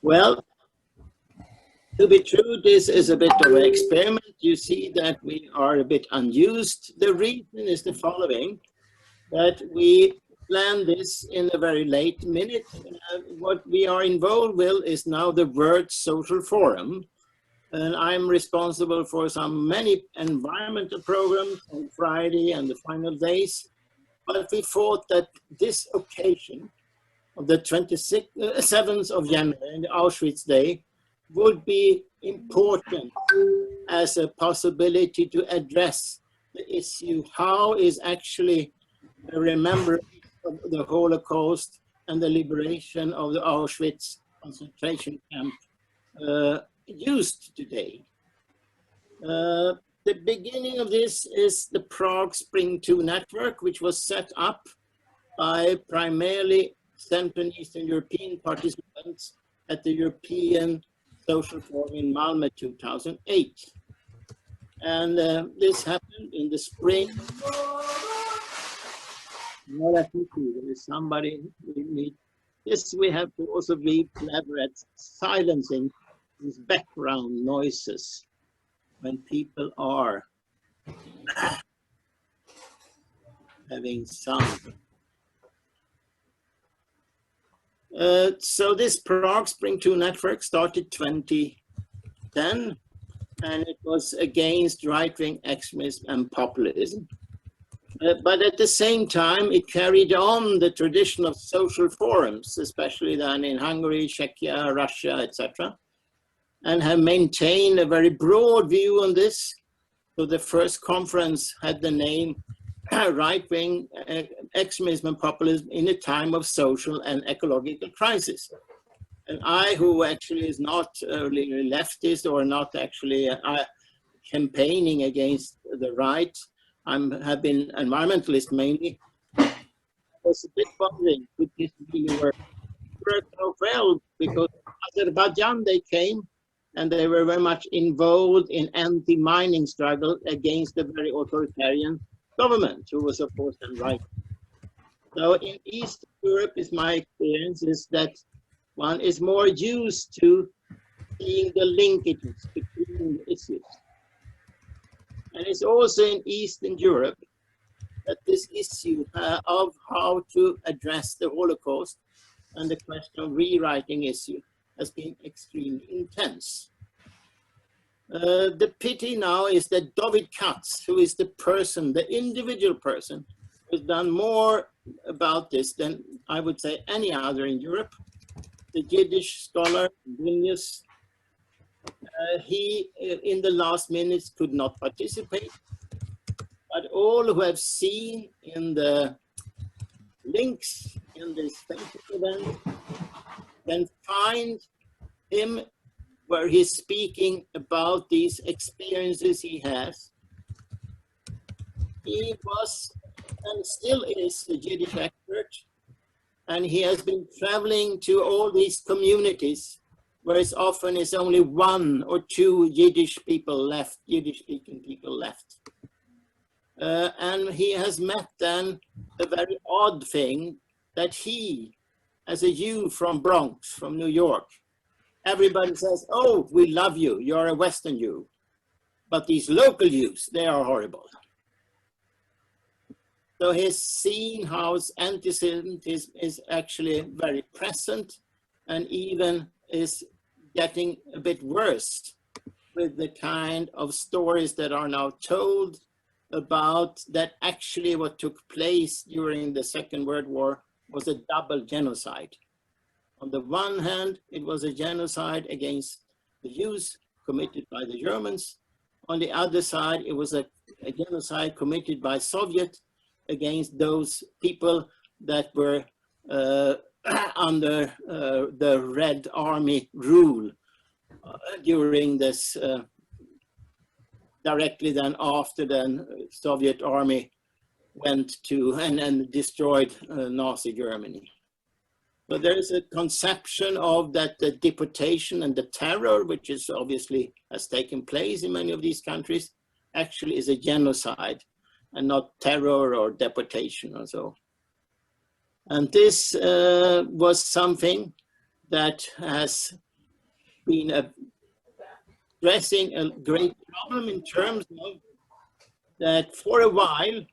Well, to be true, this is a bit of an experiment. You see that we are a bit unused. The reason is the following, that we planned this in a very late minute. What we are involved with is now the World Social Forum. And I'm responsible for many environmental programs on Friday and the final days. But we thought that this occasion of the 27th of January, the Auschwitz Day, would be important as a possibility to address the issue. How is actually the remembrance of the Holocaust and the liberation of the Auschwitz concentration camp used today? The beginning of this is the Prague Spring 2 network, which was set up by primarily Central and Eastern European participants at the European Social Forum in Malmö 2008. And this happened in the spring. There is somebody we need. Yes, we have to also be clever at silencing these background noises when people are having sound. So this Prague Spring 2 network started 2010, and it was against right-wing extremism and populism. But at the same time, it carried on the tradition of social forums, especially then in Hungary, Czechia, Russia, etc., and have maintained a very broad view on this. So the first conference had the name Right-Wing Extremism and Populism in a Time of Social and Ecological Crisis. And I, who actually is not really leftist or not actually campaigning against the right, have been environmentalist mainly, I was a bit wondering, could this really work so well? Because Azerbaijan, they came, and they were very much involved in anti-mining struggle against the very authoritarian government, who was of course then right. So in Eastern Europe, is my experience is that one is more used to seeing the linkages between the issues. And it's also in Eastern Europe that this issue of how to address the Holocaust and the question of rewriting issue has been extremely intense. The pity now is that David Katz, who is the person, the individual person, has done more about this than I would say any other in Europe. The Yiddish scholar, Vilnius, he in the last minutes could not participate, but all who have seen in the links in this Facebook event can find him where he's speaking about these experiences he has. He was and still is a Yiddish expert, and he has been traveling to all these communities where it's often is only one or two Yiddish people left, Yiddish-speaking people left. And he has met then a very odd thing that he, as a Jew from Bronx, from New York, everybody says, oh, we love you, you're a Western Jew. But these local Jews, they are horrible. So he's seen how antisemitism is actually very present and even is getting a bit worse with the kind of stories that are now told about that actually what took place during the Second World War was a double genocide. On the one hand, it was a genocide against the Jews committed by the Germans. On the other side, it was a genocide committed by Soviet against those people that were under the Red Army rule during this, directly then after the Soviet army went to and destroyed Nazi Germany. But there is a conception of that the deportation and the terror, which is obviously has taken place in many of these countries, actually is a genocide and not terror or deportation or so. And this was something that has been addressing a great problem in terms of that for a while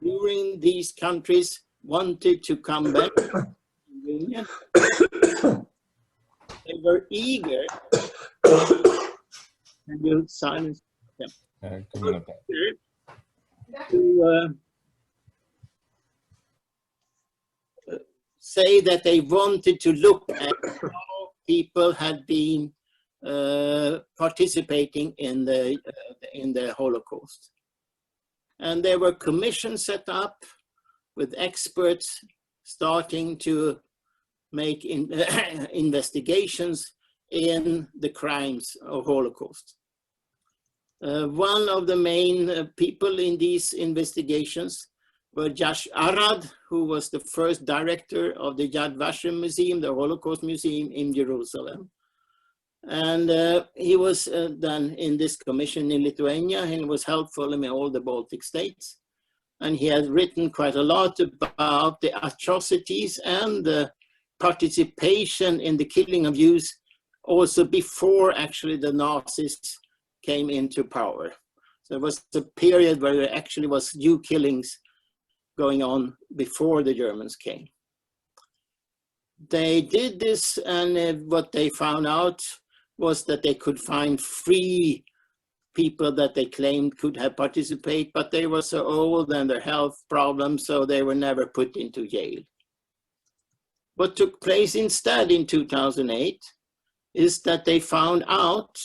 during these countries wanted to come back to the Union. They were eager and will silence them. To say that they wanted to look at how people had been participating in the Holocaust. And there were commissions set up with experts starting to make investigations in the crimes of Holocaust. One of the main people in these investigations were Josh Arad, who was the first director of the Yad Vashem Museum, the Holocaust Museum in Jerusalem. And he was then in this commission in Lithuania, and was helpful in all the Baltic states. And he had written quite a lot about the atrocities and the participation in the killing of Jews, also before actually the Nazis came into power. So it was a period where there actually was Jew killings going on before the Germans came. They did this, and what they found out was that they could find 3 people that they claimed could have participated, but they were so old and their health problems, so they were never put into jail. What took place instead in 2008 is that they found out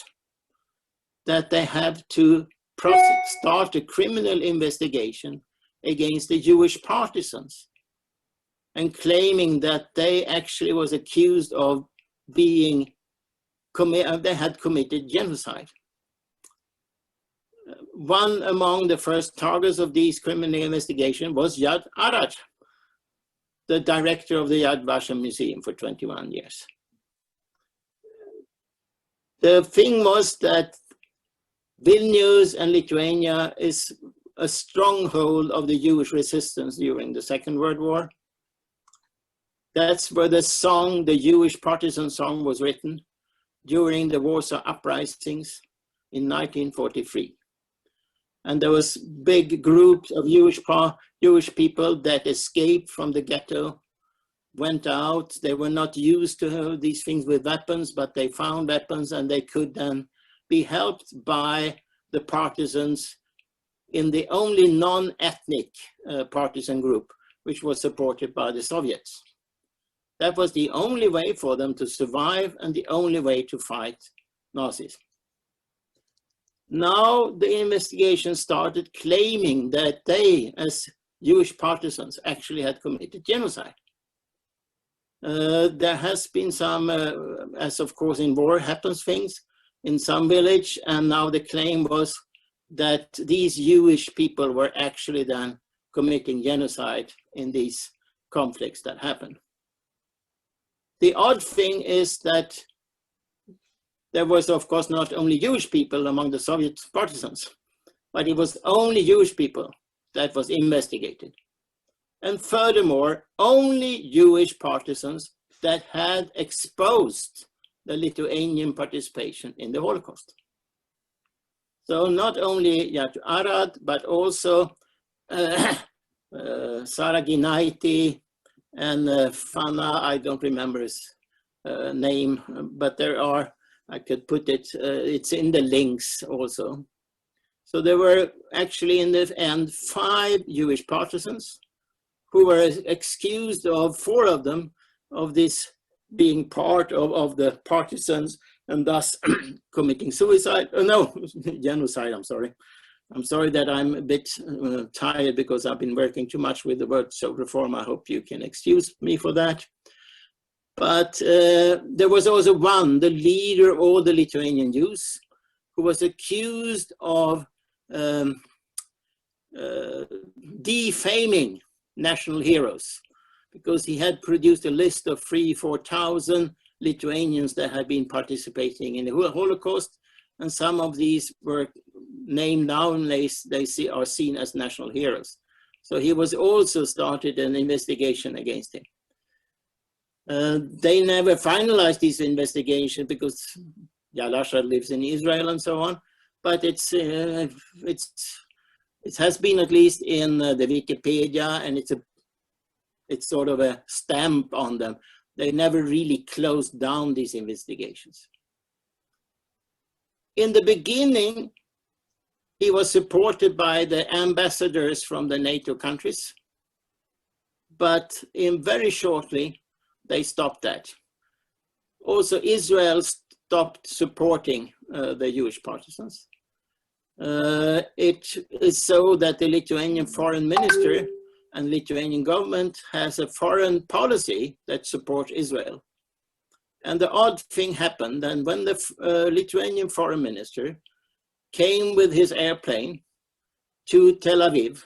that they have to start a criminal investigation against the Jewish partisans, and claiming that they actually was accused of being, they had committed genocide. One among the first targets of these criminal investigation was Yad Arad, the director of the Yad Vashem Museum for 21 years. The thing was that Vilnius and Lithuania is a stronghold of the Jewish resistance during the Second World War. That's where the song, the Jewish partisan song, was written during the Warsaw uprisings in 1943. And there was big groups of Jewish people that escaped from the ghetto, went out. They were not used to these things with weapons, but they found weapons, and they could then be helped by the partisans in the only non-ethnic partisan group, which was supported by the Soviets. That was the only way for them to survive and the only way to fight Nazis. Now the investigation started claiming that they, as Jewish partisans, actually had committed genocide. There has been some, as of course in war happens things, in some village, and now the claim was that these Jewish people were actually then committing genocide in these conflicts that happened. The odd thing is that there was, of course, not only Jewish people among the Soviet partisans, but it was only Jewish people that was investigated. And furthermore, only Jewish partisans that had exposed the Lithuanian participation in the Holocaust. So not only Yad Arad, but also Sarah Ginaiti and Fana, I don't remember his name, but there are, I could put it, it's in the links also. So there were actually in the end 5 Jewish partisans who were excused of 4 of them of this being part of the partisans and thus committing suicide. No, genocide, I'm sorry. I'm sorry that I'm a bit tired because I've been working too much with the word social reform. I hope you can excuse me for that. But there was also one, the leader of all the Lithuanian Jews, who was accused of defaming national heroes, because he had produced a list of 3,000–4,000 Lithuanians that had been participating in the Holocaust, and some of these were named now and they are seen as national heroes. So he was also started an investigation against him. They never finalized this investigation because Yalasha lives in Israel and so on, but it has been at least in the Wikipedia, and it's sort of a stamp on them. They never really closed down these investigations. In the beginning, he was supported by the ambassadors from the NATO countries, but very shortly, they stopped that. Also, Israel stopped supporting the Jewish partisans. It is so that the Lithuanian foreign minister and Lithuanian government has a foreign policy that supports Israel. And the odd thing happened, and when the Lithuanian foreign minister came with his airplane to Tel Aviv,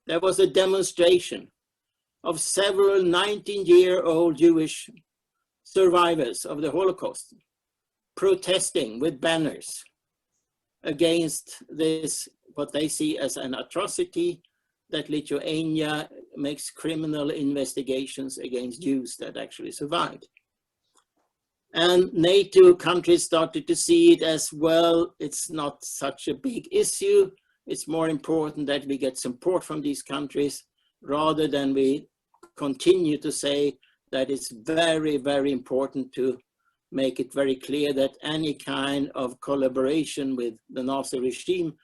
there was a demonstration of several 19-year-old Jewish survivors of the Holocaust protesting with banners against this, what they see as an atrocity, that Lithuania makes criminal investigations against Jews that actually survived. And NATO countries started to see it as, well, it's not such a big issue. It's more important that we get support from these countries rather than we continue to say that it's very, very important to make it very clear that any kind of collaboration with the Nazi regime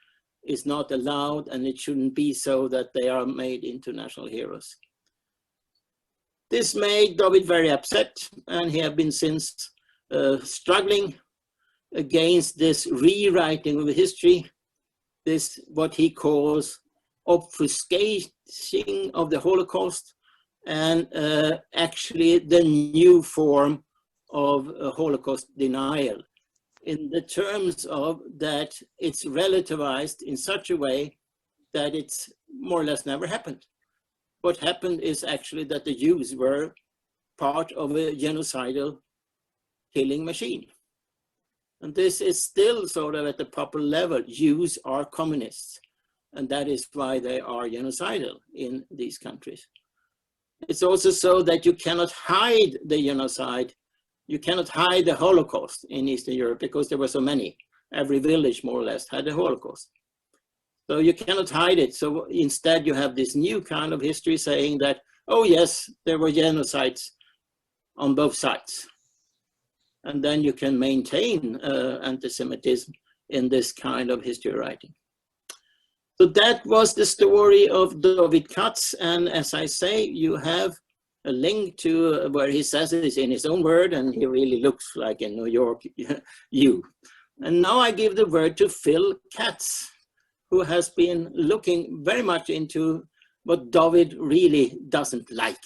is not allowed, and it shouldn't be so that they are made into national heroes. This made David very upset, and he has been since struggling against this rewriting of history, this what he calls obfuscation of the Holocaust, and actually the new form of Holocaust denial, in the terms of that it's relativized in such a way that it's more or less never happened. What happened is actually that the Jews were part of a genocidal killing machine. And this is still sort of at the proper level. Jews are communists, and that is why they are genocidal in these countries. It's also so that you cannot hide the genocide. You cannot hide the Holocaust in Eastern Europe because there were so many. Every village more or less had a Holocaust. So you cannot hide it. So instead you have this new kind of history saying that, oh yes, there were genocides on both sides. And then you can maintain antisemitism in this kind of history writing. So that was the story of David Katz. And as I say, you have a link to where he says it in his own word, and he really looks like a New York you. And now I give the word to Phil Katz, who has been looking very much into what David really doesn't like.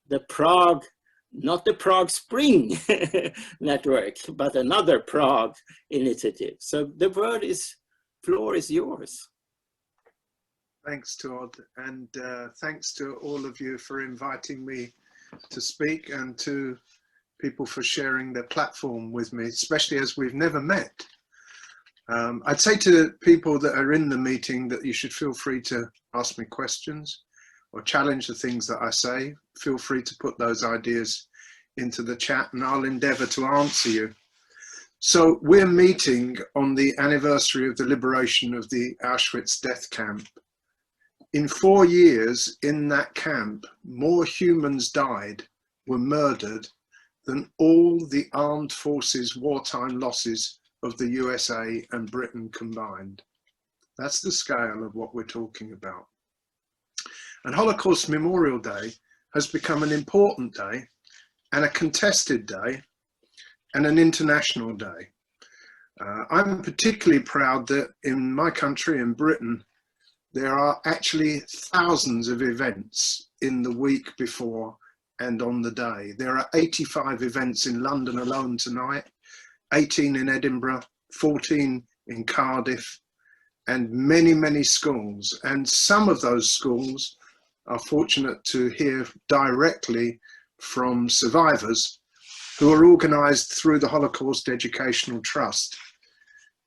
The Prague, not the Prague Spring network, but another Prague initiative. So the floor is yours. Thanks, Todd, and thanks to all of you for inviting me to speak, and to people for sharing their platform with me, especially as we've never met. I'd say to people that are in the meeting that you should feel free to ask me questions or challenge the things that I say. Feel free to put those ideas into the chat and I'll endeavour to answer you. So we're meeting on the anniversary of the liberation of the Auschwitz death camp. In 4 years in that camp, more humans died, were murdered, than all the armed forces' wartime losses of the USA and Britain combined. That's the scale of what we're talking about. And Holocaust Memorial Day has become an important day and a contested day and an international day. I'm particularly proud that in my country, in Britain, there are actually thousands of events in the week before and on the day. There are 85 events in London alone tonight, 18 in Edinburgh, 14 in Cardiff, and many, many schools. And some of those schools are fortunate to hear directly from survivors who are organised through the Holocaust Educational Trust,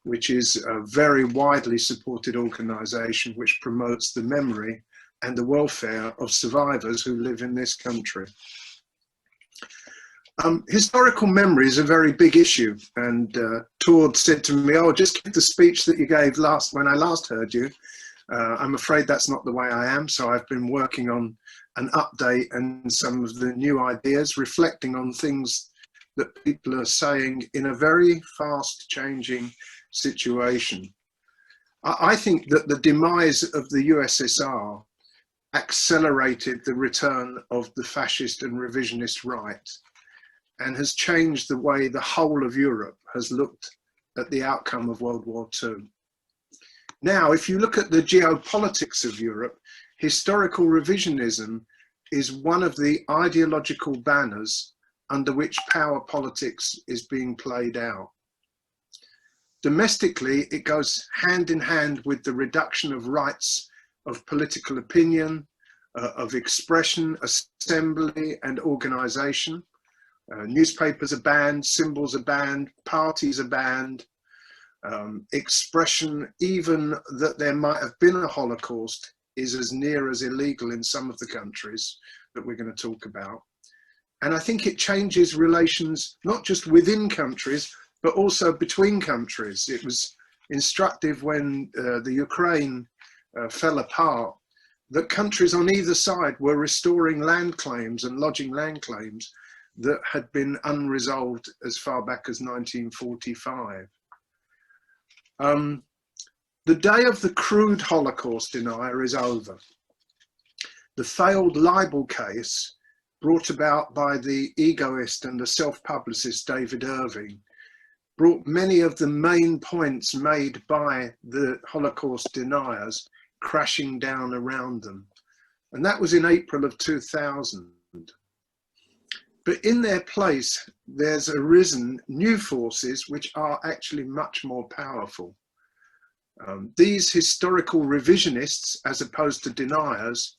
which is a very widely supported organisation which promotes the memory and the welfare of survivors who live in this country. Historical memory is a very big issue, and Tord said to me, "Oh, just give the speech that you gave when I last heard you." I'm afraid that's not the way I am, so I've been working on an update and some of the new ideas, reflecting on things that people are saying in a very fast changing situation. I think that the demise of the USSR accelerated the return of the fascist and revisionist right, and has changed the way the whole of Europe has looked at the outcome of World War II. Now, if you look at the geopolitics of Europe, historical revisionism is one of the ideological banners under which power politics is being played out. Domestically, it goes hand in hand with the reduction of rights of political opinion, of expression, assembly, and organization. Newspapers are banned, symbols are banned, parties are banned, expression, even that there might have been a Holocaust, is as near as illegal in some of the countries that we're going to talk about. And I think it changes relations, not just within countries, but also between countries. It was instructive when the Ukraine fell apart, that countries on either side were restoring land claims and lodging land claims that had been unresolved as far back as 1945. The day of the crude Holocaust denier is over. The failed libel case, brought about by the egoist and the self-publicist David Irving, brought many of the main points made by the Holocaust deniers crashing down around them. And that was in April of 2000. But in their place, there's arisen new forces which are actually much more powerful. These historical revisionists, as opposed to deniers,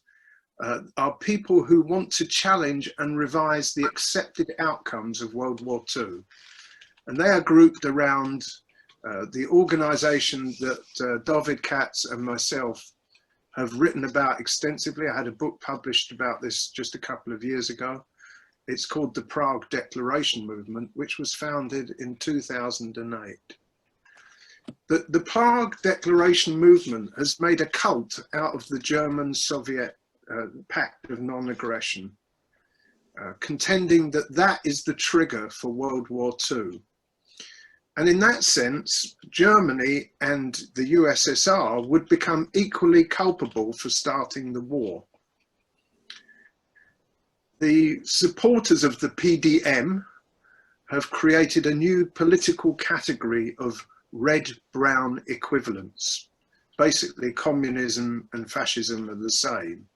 are people who want to challenge and revise the accepted outcomes of World War II. And they are grouped around the organization that David Katz and myself have written about extensively. I had a book published about this just a couple of years ago. It's called the Prague Declaration Movement, which was founded in 2008. The Prague Declaration Movement has made a cult out of the German-Soviet Pact of Non-Aggression, contending that that is the trigger for World War II. And in that sense, Germany and the USSR would become equally culpable for starting the war. The supporters of the PDM have created a new political category of red-brown equivalents. Basically, communism and fascism are the same.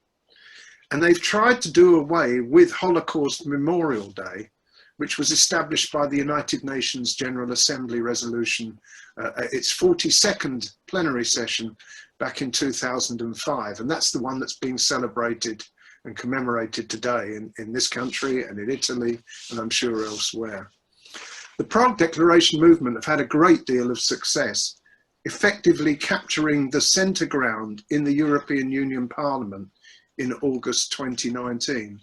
And they've tried to do away with Holocaust Memorial Day, which was established by the United Nations General Assembly resolution at its 42nd plenary session back in 2005. And that's the one that's being celebrated and commemorated today in this country and in Italy, and I'm sure elsewhere. The Prague Declaration movement have had a great deal of success, effectively capturing the centre ground in the European Union Parliament in August 2019.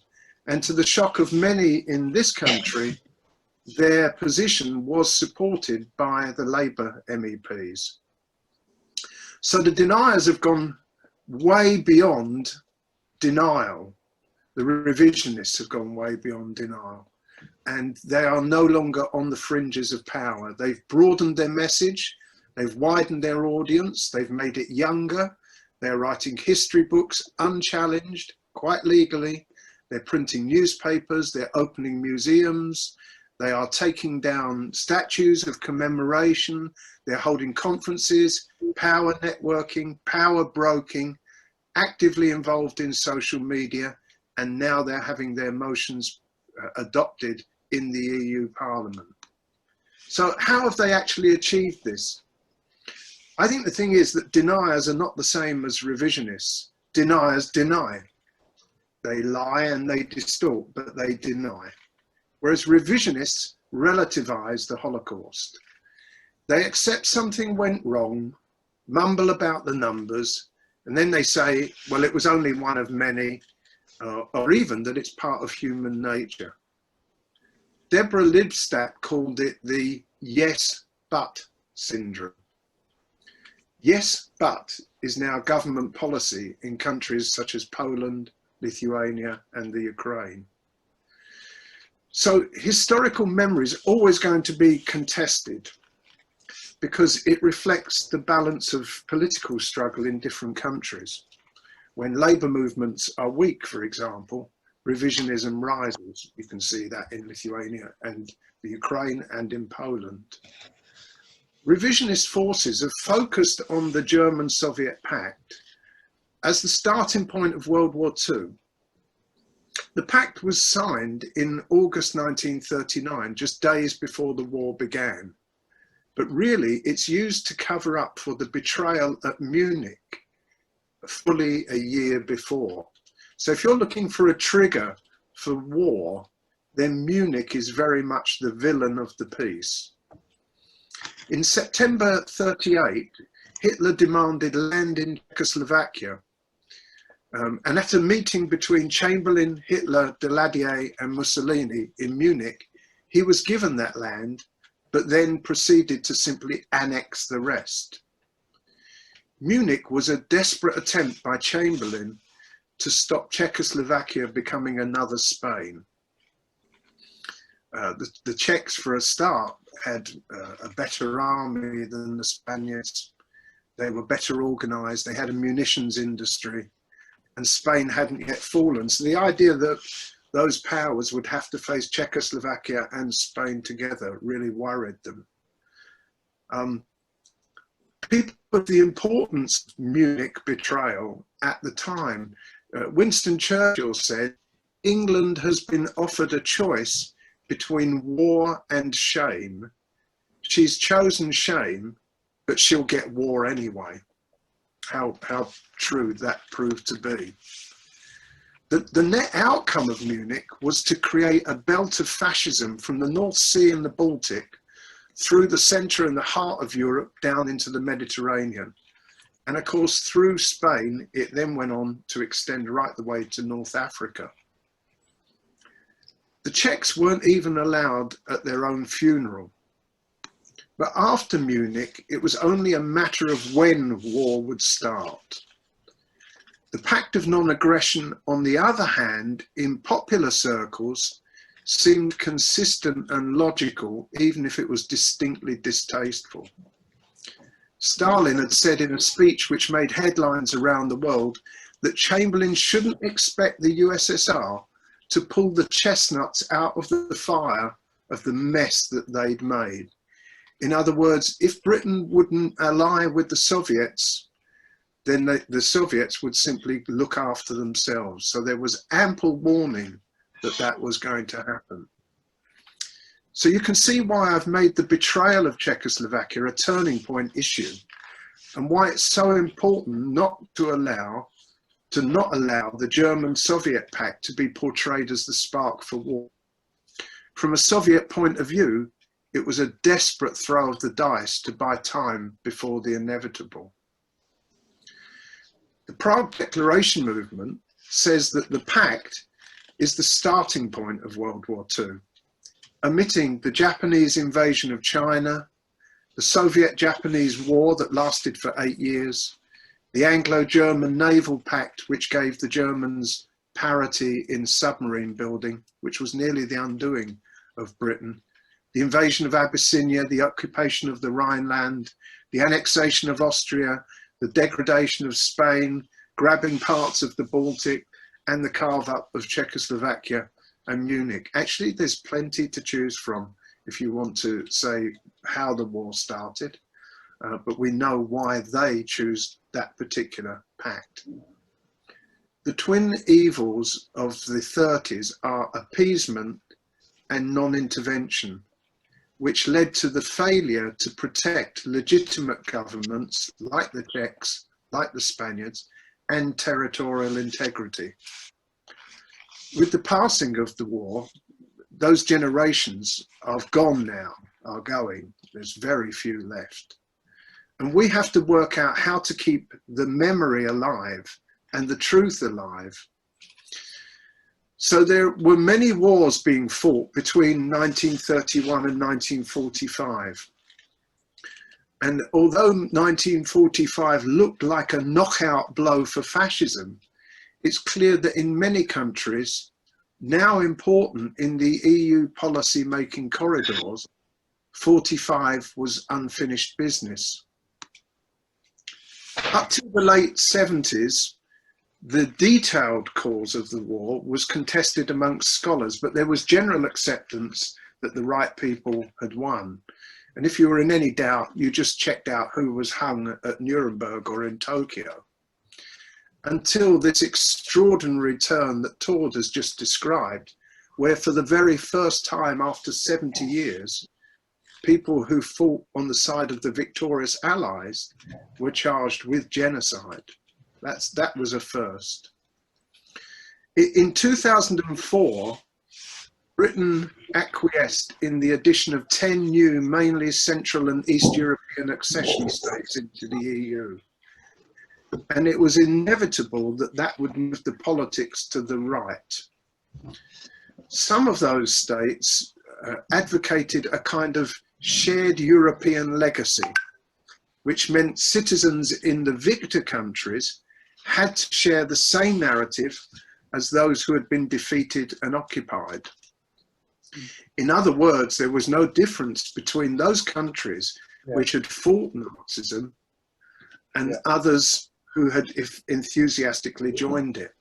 And to the shock of many in this country, their position was supported by the Labour MEPs. So the deniers have gone way beyond denial. The revisionists have gone way beyond denial. And they are no longer on the fringes of power. They've broadened their message, they've widened their audience, they've made it younger, they're writing history books unchallenged, quite legally, they're printing newspapers, they're opening museums, they are taking down statues of commemoration, they're holding conferences, power networking, power broking, actively involved in social media, and now they're having their motions adopted in the EU Parliament. So how have they actually achieved this? I think the thing is that deniers are not the same as revisionists. Deniers deny. They lie and they distort, but they deny. Whereas revisionists relativize the Holocaust. They accept something went wrong, mumble about the numbers, and then they say, well, it was only one of many, or even that it's part of human nature. Deborah Lipstadt called it the yes, but syndrome. Yes, but is now government policy in countries such as Poland, Lithuania, and the Ukraine. So historical memory is always going to be contested because it reflects the balance of political struggle in different countries. When labour movements are weak, for example, revisionism rises. You can see that in Lithuania and the Ukraine and in Poland. Revisionist forces have focused on the German-Soviet pact as the starting point of World War II. The pact was signed in August 1939, just days before the war began. But really, it's used to cover up for the betrayal at Munich fully a year before. So if you're looking for a trigger for war, then Munich is very much the villain of the piece. In September 38, Hitler demanded land in Czechoslovakia. And at a meeting between Chamberlain, Hitler, Daladier and Mussolini in Munich, he was given that land, but then proceeded to simply annex the rest. Munich was a desperate attempt by Chamberlain to stop Czechoslovakia becoming another Spain. The Czechs, for a start, had a better army than the Spaniards. They were better organized. They had a munitions industry, and Spain hadn't yet fallen. So the idea that those powers would have to face Czechoslovakia and Spain together really worried them. People of the importance of Munich betrayal at the time, Winston Churchill said, England has been offered a choice between war and shame. She's chosen shame, but she'll get war anyway. How true that proved to be. The net outcome of Munich was to create a belt of fascism from the North Sea and the Baltic through the centre and the heart of Europe down into the Mediterranean. And of course, through Spain, it then went on to extend right the way to North Africa. The Czechs weren't even allowed at their own funeral. But after Munich, it was only a matter of when war would start. The Pact of Non-Aggression, on the other hand, in popular circles, seemed consistent and logical, even if it was distinctly distasteful. Stalin had said in a speech which made headlines around the world that Chamberlain shouldn't expect the USSR to pull the chestnuts out of the fire of the mess that they'd made. In other words, if Britain wouldn't ally with the Soviets, then the Soviets would simply look after themselves. So there was ample warning that that was going to happen. So you can see why I've made the betrayal of Czechoslovakia a turning point issue, and why it's so important not to allow the German-Soviet pact to be portrayed as the spark for war. From a Soviet point of view, it was a desperate throw of the dice to buy time before the inevitable. The Prague Declaration movement says that the pact is the starting point of World War II, omitting the Japanese invasion of China, the Soviet-Japanese war that lasted for 8 years, the Anglo-German Naval Pact, which gave the Germans parity in submarine building, which was nearly the undoing of Britain, the invasion of Abyssinia, the occupation of the Rhineland, the annexation of Austria, the degradation of Spain, grabbing parts of the Baltic, and the carve-up of Czechoslovakia and Munich. Actually, there's plenty to choose from if you want to say how the war started, but we know why they choose that particular pact. The twin evils of the 30s are appeasement and non-intervention, which led to the failure to protect legitimate governments like the Czechs, like the Spaniards, and territorial integrity. With the passing of the war, those generations are gone now, are going. There's very few left. And we have to work out how to keep the memory alive and the truth alive. So there were many wars being fought between 1931 and 1945. And although 1945 looked like a knockout blow for fascism, it's clear that in many countries, now important in the EU policy-making corridors, 45 was unfinished business. Up to the late 70s, the detailed cause of the war was contested amongst scholars, but there was general acceptance that the right people had won. And if you were in any doubt, you just checked out who was hung at Nuremberg or in Tokyo. Until this extraordinary turn that Tord has just described, where for the very first time after 70 years, people who fought on the side of the victorious Allies were charged with genocide. That was a first. In 2004, Britain acquiesced in the addition of 10 new, mainly Central and East European accession states into the EU. And it was inevitable that that would move the politics to the right. Some of those states advocated a kind of shared European legacy, which meant citizens in the victor countries had to share the same narrative as those who had been defeated and occupied. In other words, there was no difference between those countries which had fought Nazism and others who had enthusiastically joined it.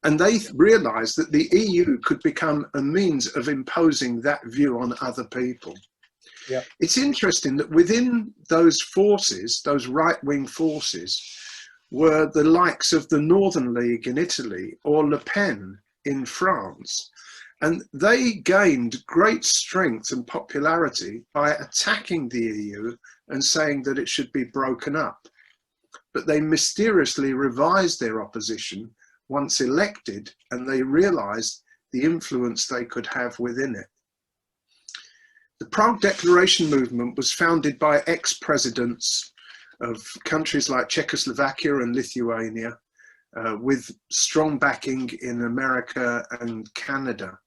And they realized that the EU could become a means of imposing that view on other people. It's interesting that within those forces, those right-wing forces, were the likes of the Northern League in Italy or Le Pen in France. And they gained great strength and popularity by attacking the EU and saying that it should be broken up. But they mysteriously revised their opposition once elected, and they realized the influence they could have within it. The Prague Declaration movement was founded by ex-presidents of countries like Czechoslovakia and Lithuania, with strong backing in America and Canada.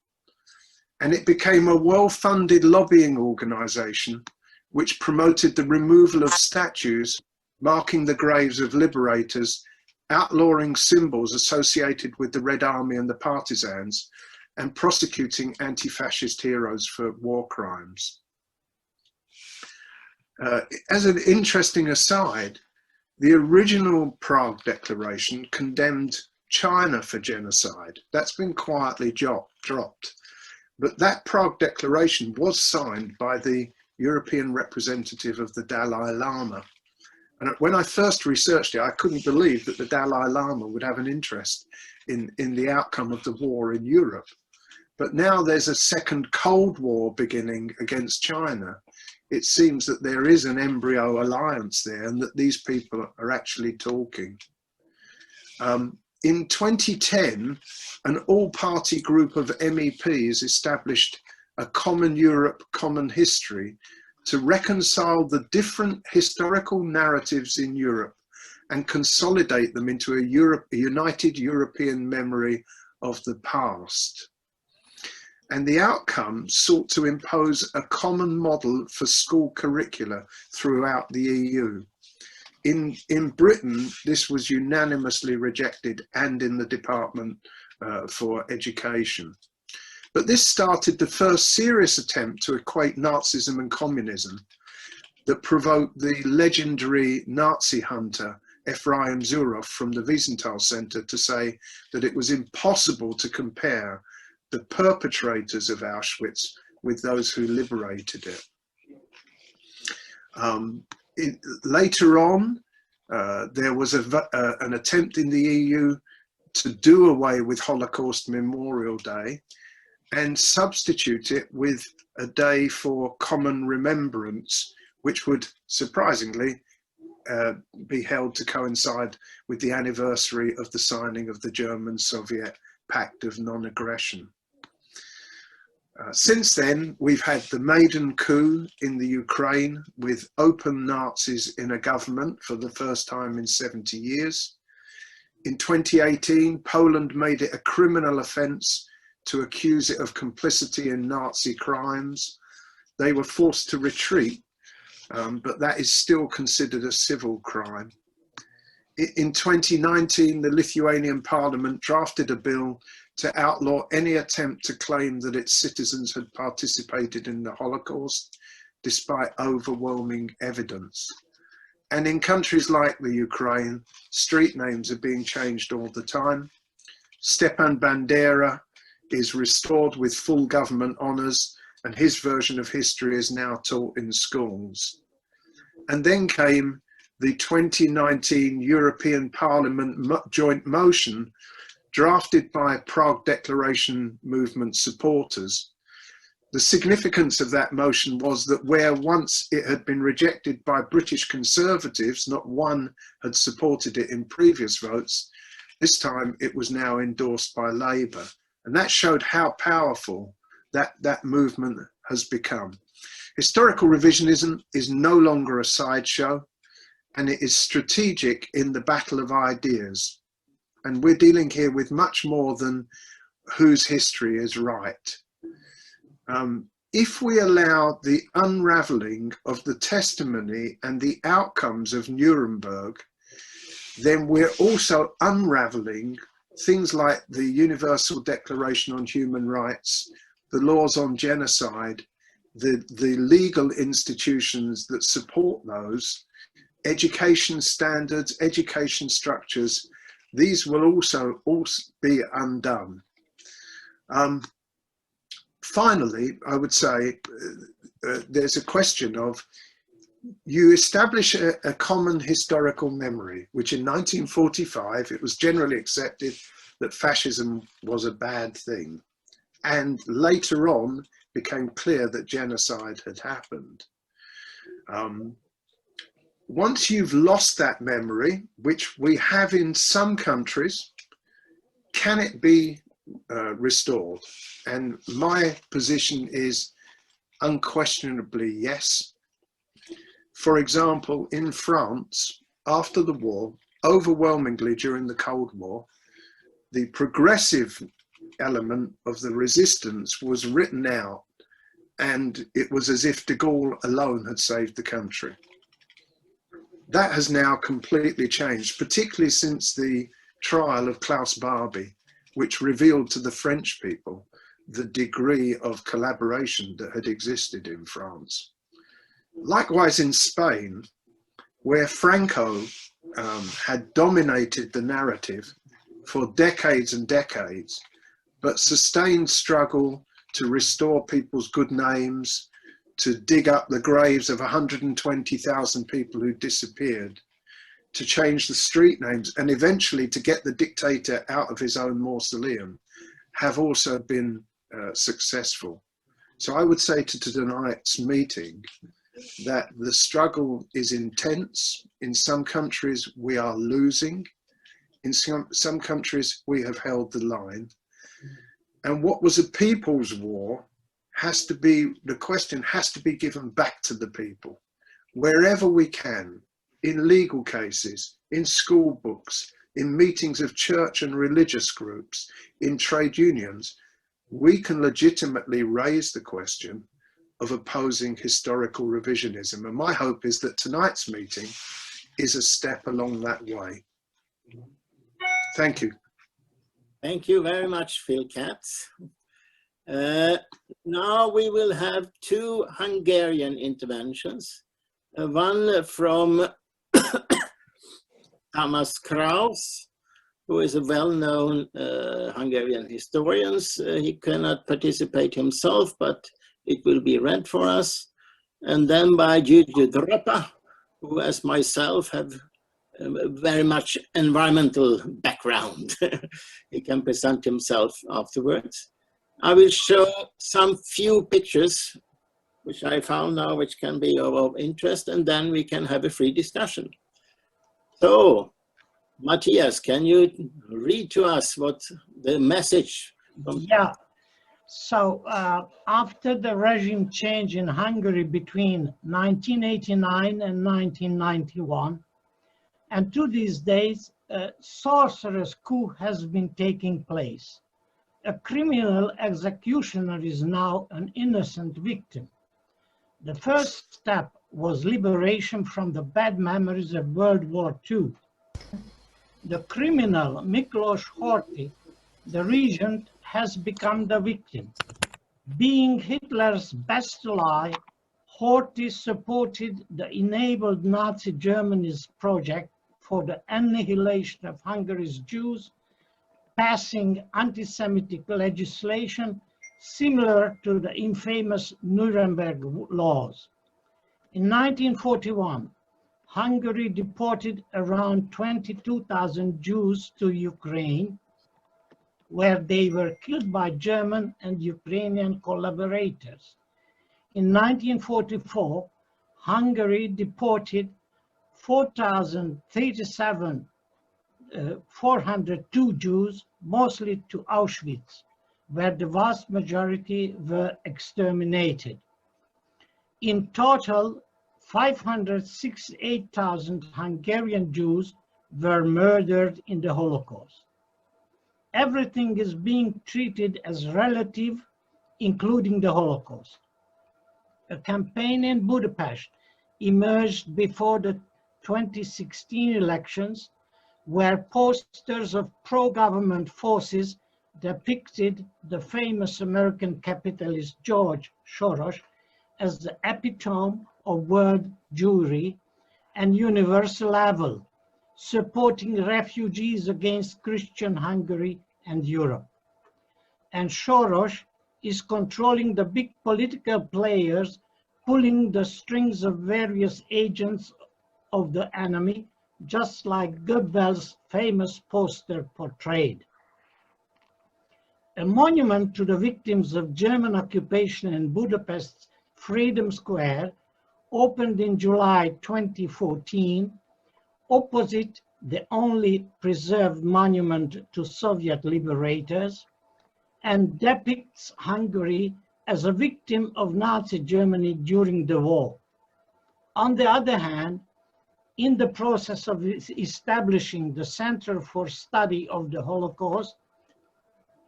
And it became a well-funded lobbying organization which promoted the removal of statues marking the graves of liberators, outlawing symbols associated with the Red Army and the partisans, and prosecuting anti-fascist heroes for war crimes. As an interesting aside, the original Prague Declaration condemned China for genocide. That's been quietly dropped. But that Prague Declaration was signed by the European representative of the Dalai Lama. And when I first researched it, I couldn't believe that the Dalai Lama would have an interest in the outcome of the war in Europe. But now there's a second Cold War beginning against China. It seems that there is an embryo alliance there and that these people are actually talking. In 2010, an all-party group of MEPs established a Common Europe, Common History to reconcile the different historical narratives in Europe and consolidate them into a united European memory of the past. And the outcome sought to impose a common model for school curricula throughout the EU. In Britain, this was unanimously rejected, and in the Department for Education. But this started the first serious attempt to equate Nazism and communism that provoked the legendary Nazi hunter Ephraim Zuroff from the Wiesenthal Center to say that it was impossible to compare the perpetrators of Auschwitz with those who liberated it. Later on, there was an attempt in the EU to do away with Holocaust Memorial Day and substitute it with a day for common remembrance, which would surprisingly be held to coincide with the anniversary of the signing of the German-Soviet Pact of Non-Aggression. Since then, we've had the maiden coup in the Ukraine with open Nazis in a government for the first time in 70 years. In 2018, Poland made it a criminal offence to accuse it of complicity in Nazi crimes. They were forced to retreat, but that is still considered a civil crime. In 2019, the Lithuanian parliament drafted a bill to outlaw any attempt to claim that its citizens had participated in the Holocaust, despite overwhelming evidence. And in countries like the Ukraine, street names are being changed all the time. Stepan Bandera is restored with full government honours, and his version of history is now taught in schools. And then came the 2019 European Parliament joint motion drafted by Prague Declaration movement supporters. The significance of that motion was that where once it had been rejected by British Conservatives, not one had supported it in previous votes, this time it was now endorsed by Labour. And that showed how powerful that movement has become. Historical revisionism is no longer a sideshow, and it is strategic in the battle of ideas. And we're dealing here with much more than whose history is right. If we allow the unraveling of the testimony and the outcomes of Nuremberg, then we're also unraveling things like the Universal Declaration on Human Rights, the laws on genocide, the legal institutions that support those, education standards, education structures. These will also be undone. Finally, I would say there's a question of, you establish a common historical memory, which in 1945, it was generally accepted that fascism was a bad thing. And later on, became clear that genocide had happened. Once you've lost that memory, which we have in some countries, can it be restored? And my position is unquestionably yes. For example, in France, after the war, overwhelmingly during the Cold War, the progressive element of the resistance was written out, and it was as if de Gaulle alone had saved the country. That has now completely changed, particularly since the trial of Klaus Barbie, which revealed to the French people the degree of collaboration that had existed in France. Likewise in Spain, where Franco had dominated the narrative for decades and decades, but sustained struggle to restore people's good names, to dig up the graves of 120,000 people who disappeared, to change the street names, and eventually to get the dictator out of his own mausoleum, have also been successful. So I would say to tonight's meeting that the struggle is intense. In some countries we are losing. In some countries we have held the line. And what was a people's war has to be, the question has to be given back to the people, wherever we can, in legal cases, in school books, in meetings of church and religious groups, in trade unions. We can legitimately raise the question of opposing historical revisionism. And my hope is that tonight's meeting is a step along that way. Thank you. Thank you very much, Phil Katz. Now we will have two Hungarian interventions. One from Thomas Kraus, who is a well-known Hungarian historian. He cannot participate himself, but it will be read for us. And then by György Dropa, who, as myself, have very much environmental background. He can present himself afterwards. I will show some few pictures which I found now, which can be of interest, and then we can have a free discussion. So, Matthias, can you read to us what the message from... Yeah. So after the regime change in Hungary between 1989 and 1991, and to these days, a sorcerer's coup has been taking place. A criminal executioner is now an innocent victim. The first step was liberation from the bad memories of World War II. The criminal Miklos Horthy, the regent, has become the victim. Being Hitler's best ally, Horthy supported the enabled Nazi Germany's project for the annihilation of Hungary's Jews, passing anti-Semitic legislation similar to the infamous Nuremberg laws. In 1941, Hungary deported around 22,000 Jews to Ukraine, where they were killed by German and Ukrainian collaborators. In 1944, Hungary deported 402 Jews, mostly to Auschwitz, where the vast majority were exterminated. In total, 568,000 Hungarian Jews were murdered in the Holocaust. Everything is being treated as relative, including the Holocaust. A campaign in Budapest emerged before the 2016 elections, where posters of pro-government forces depicted the famous American capitalist George Soros as the epitome of world Jewry and universal evil, supporting refugees against Christian Hungary and Europe. And Soros is controlling the big political players, pulling the strings of various agents of the enemy, just like Goebbels' famous poster portrayed. A monument to the victims of German occupation in Budapest's Freedom Square opened in July 2014, opposite the only preserved monument to Soviet liberators, and depicts Hungary as a victim of Nazi Germany during the war. On the other hand, in the process of establishing the Center for Study of the Holocaust,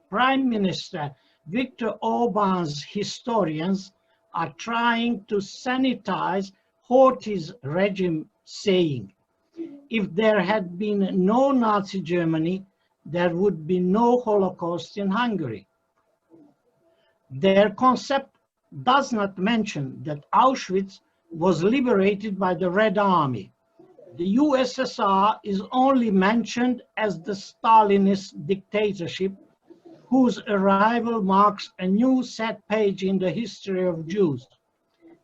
Prime Minister Viktor Orban's historians are trying to sanitize Horthy's regime, saying, if there had been no Nazi Germany, there would be no Holocaust in Hungary. Their concept does not mention that Auschwitz was liberated by the Red Army. The USSR is only mentioned as the Stalinist dictatorship, whose arrival marks a new set page in the history of Jews.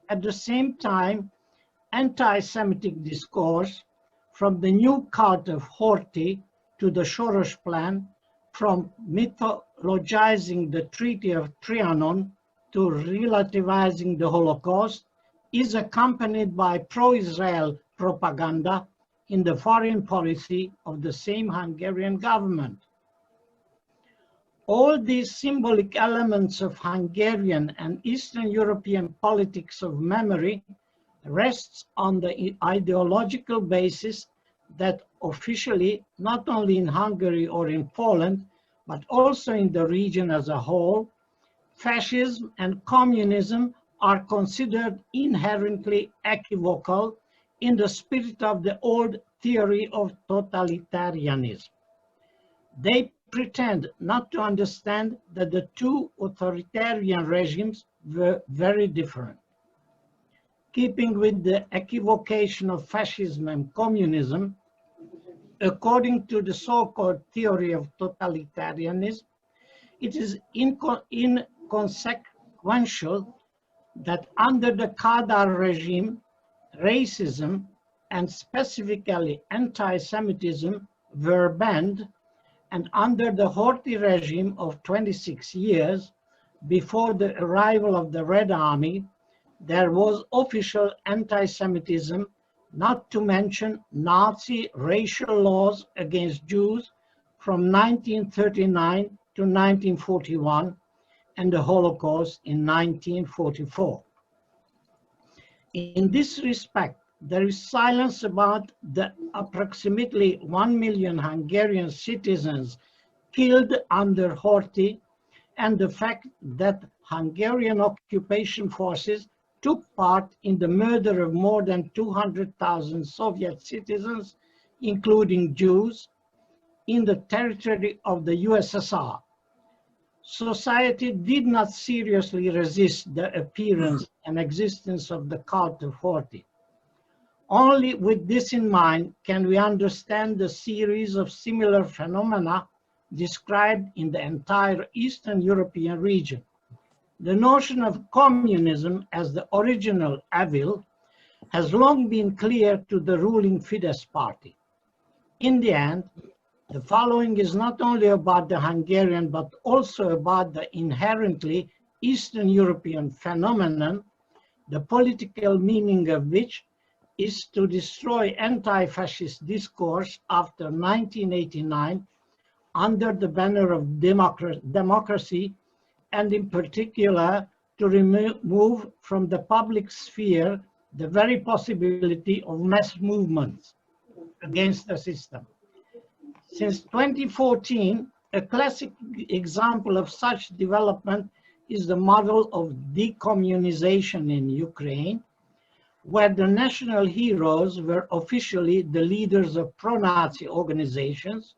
At the same time, anti-Semitic discourse, from the new cult of Horthy to the Soros plan, from mythologizing the Treaty of Trianon to relativizing the Holocaust, is accompanied by pro-Israel propaganda in the foreign policy of the same Hungarian government. All these symbolic elements of Hungarian and Eastern European politics of memory rests on the ideological basis that officially, not only in Hungary or in Poland, but also in the region as a whole, fascism and communism are considered inherently equivocal in the spirit of the old theory of totalitarianism. They pretend not to understand that the two authoritarian regimes were very different. Keeping with the equivocation of fascism and communism, according to the so-called theory of totalitarianism, it is inconsequential that under the Kadar regime, racism and specifically anti-Semitism were banned, and under the Horthy regime of 26 years, before the arrival of the Red Army, there was official anti-Semitism, not to mention Nazi racial laws against Jews from 1939 to 1941 and the Holocaust in 1944. In this respect, there is silence about the approximately 1 million Hungarian citizens killed under Horthy, and the fact that Hungarian occupation forces took part in the murder of more than 200,000 Soviet citizens, including Jews, in the territory of the USSR. Society did not seriously resist the appearance and existence of the cult of Horthy. Only with this in mind can we understand the series of similar phenomena described in the entire Eastern European region. The notion of communism as the original evil has long been clear to the ruling Fidesz party. In the end, the following is not only about the Hungarian, but also about the inherently Eastern European phenomenon, the political meaning of which is to destroy anti-fascist discourse after 1989 under the banner of democracy, and in particular to remove from the public sphere the very possibility of mass movements against the system. Since 2014, a classic example of such development is the model of decommunization in Ukraine, where the national heroes were officially the leaders of pro-Nazi organizations,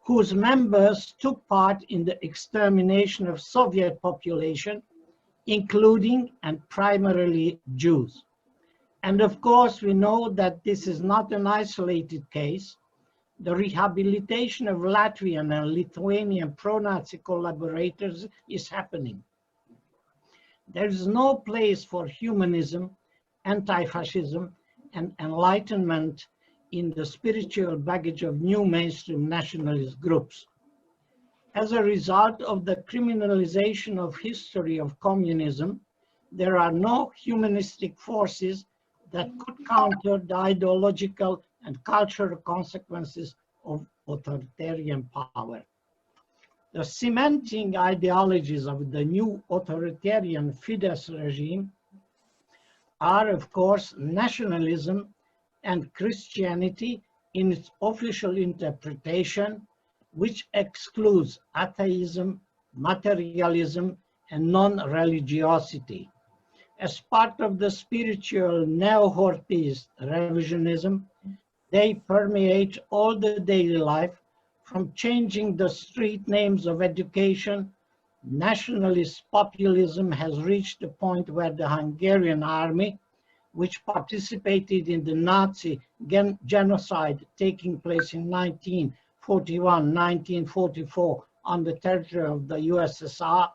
whose members took part in the extermination of Soviet population, including and primarily Jews. And of course, we know that this is not an isolated case. The rehabilitation of Latvian and Lithuanian pro-Nazi collaborators is happening. There is no place for humanism, anti-fascism, and enlightenment in the spiritual baggage of new mainstream nationalist groups. As a result of the criminalization of history of communism, there are no humanistic forces that could counter the ideological and cultural consequences of authoritarian power. The cementing ideologies of the new authoritarian Fidesz regime are, of course, nationalism and Christianity in its official interpretation, which excludes atheism, materialism, and non-religiosity. As part of the spiritual neo-Horthyist revisionism, they permeate all the daily life, from changing the street names of education. Nationalist populism has reached a point where the Hungarian army, which participated in the Nazi genocide taking place in 1941-1944 on the territory of the USSR,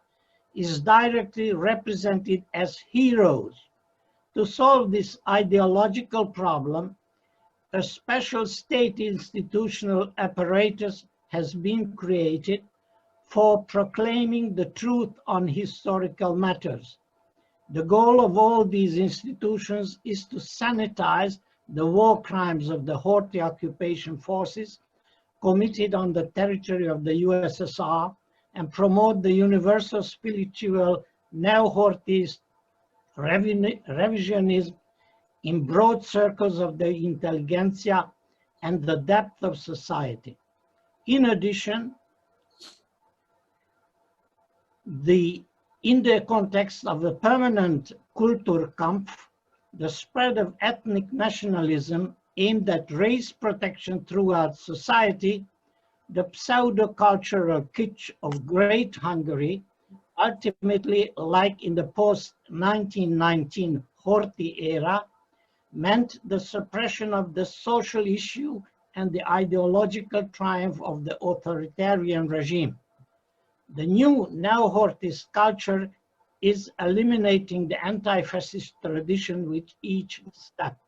is directly represented as heroes. To solve this ideological problem, a special state institutional apparatus has been created for proclaiming the truth on historical matters. The goal of all these institutions is to sanitize the war crimes of the Horthy occupation forces committed on the territory of the USSR and promote the universal spiritual neo-Horthyist revisionism in broad circles of the intelligentsia and the depth of society. In addition, in the context of a permanent Kulturkampf, the spread of ethnic nationalism aimed at race protection throughout society, the pseudo-cultural kitsch of Great Hungary, ultimately, like in the post-1919 Horthy era, meant the suppression of the social issue and the ideological triumph of the authoritarian regime. The new neo-Horthyist culture is eliminating the anti-fascist tradition with each step.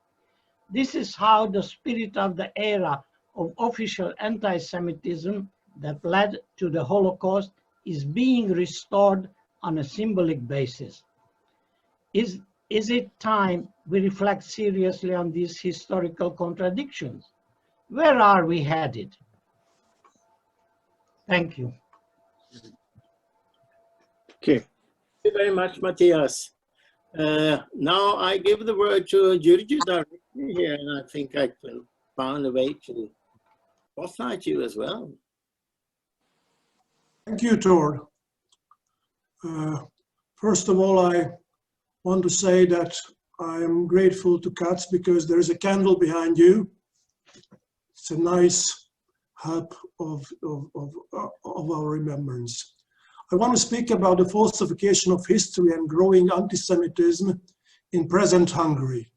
This is how the spirit of the era of official anti-Semitism that led to the Holocaust is being restored on a symbolic basis. Is it time we reflect seriously on these historical contradictions? Where are we headed? Thank you. Okay. Thank you very much, Matthias. Now I give the word to György directly. Yeah, and I think I found a way to spotlight you as well. Thank you, Tor. First of all, I want to say that I am grateful to Katz because there is a candle behind you. It's a nice help of our remembrance. I want to speak about the falsification of history and growing anti-Semitism in present Hungary,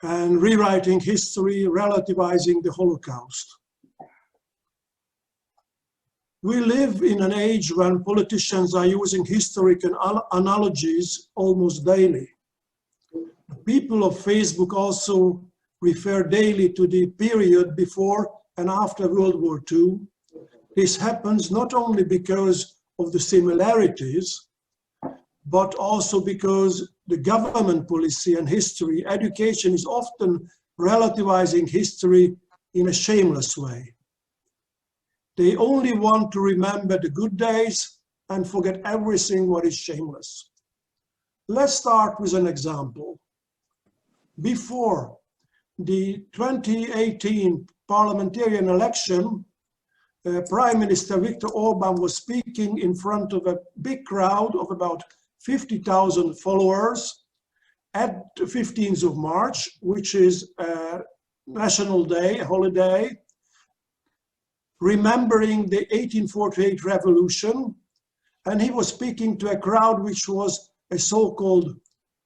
and rewriting history, relativizing the Holocaust. We live in an age when politicians are using historical analogies almost daily. People of Facebook also refer daily to the period before and after World War II. This happens not only because of the similarities, but also because the government policy and history, education is often relativizing history in a shameless way. They only want to remember the good days and forget everything what is shameless. Let's start with an example. Before the 2018 parliamentary election, Prime Minister Viktor Orban was speaking in front of a big crowd of about 50,000 followers at the 15th of March, which is a national day, a holiday, remembering the 1848 revolution. And he was speaking to a crowd which was a so-called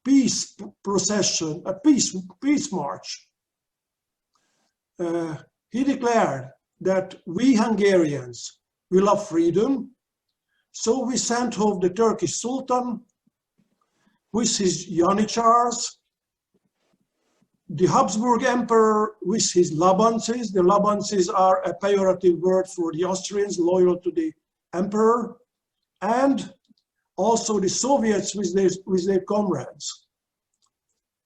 peace procession, a peace march. He declared that we Hungarians, we love freedom, so we sent home the Turkish Sultan with his Janitsars, the Habsburg Emperor with his Labances. The Labances are a pejorative word for the Austrians loyal to the Emperor, and also the Soviets with their comrades.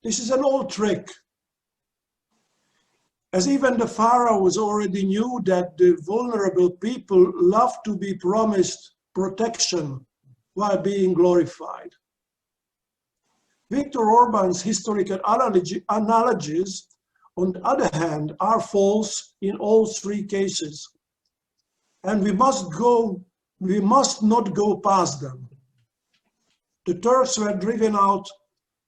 This is an old trick. As even the pharaohs already knew that the vulnerable people love to be promised protection while being glorified. Viktor Orban's historical analogies, on the other hand, are false in all three cases. And we must not go past them. The Turks were driven out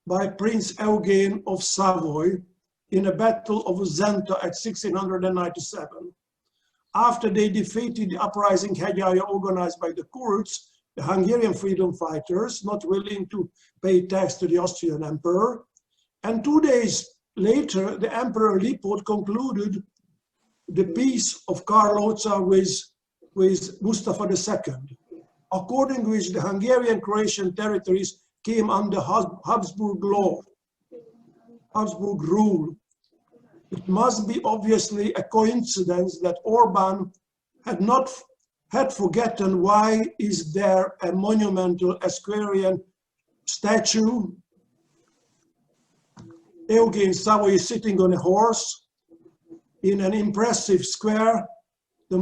by Prince Eugene of Savoy in a battle of Zenta at 1697. After they defeated the uprising Hegyalja organized by the Kurds, the Hungarian freedom fighters, not willing to pay tax to the Austrian emperor. And 2 days later, the Emperor Lipót concluded the peace of Karlóca with Mustafa II, according to which the Hungarian Croatian territories came under Habsburg law, Habsburg rule. It must be obviously a coincidence that Orban had forgotten why is there a monumental Asquarian statue. Eugene Savoy is sitting on a horse in an impressive square, the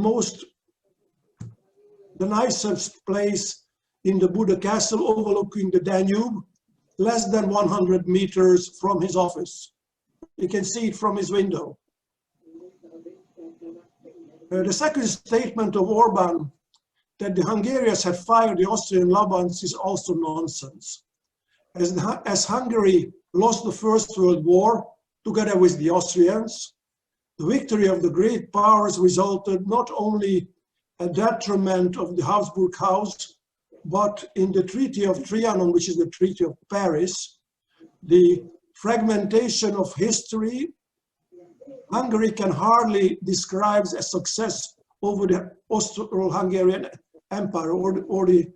nicest place in the Buda Castle overlooking the Danube, less than 100 meters from his office. You can see it from his window. The second statement of Orban, that the Hungarians had fired the Austrian Labans, is also nonsense. As Hungary lost the First World War together with the Austrians, the victory of the great powers resulted not only a detriment of the Habsburg house, but in the Treaty of Trianon, which is the Treaty of Paris, the fragmentation of history. Hungary can hardly describe a success over the Austro-Hungarian Empire or the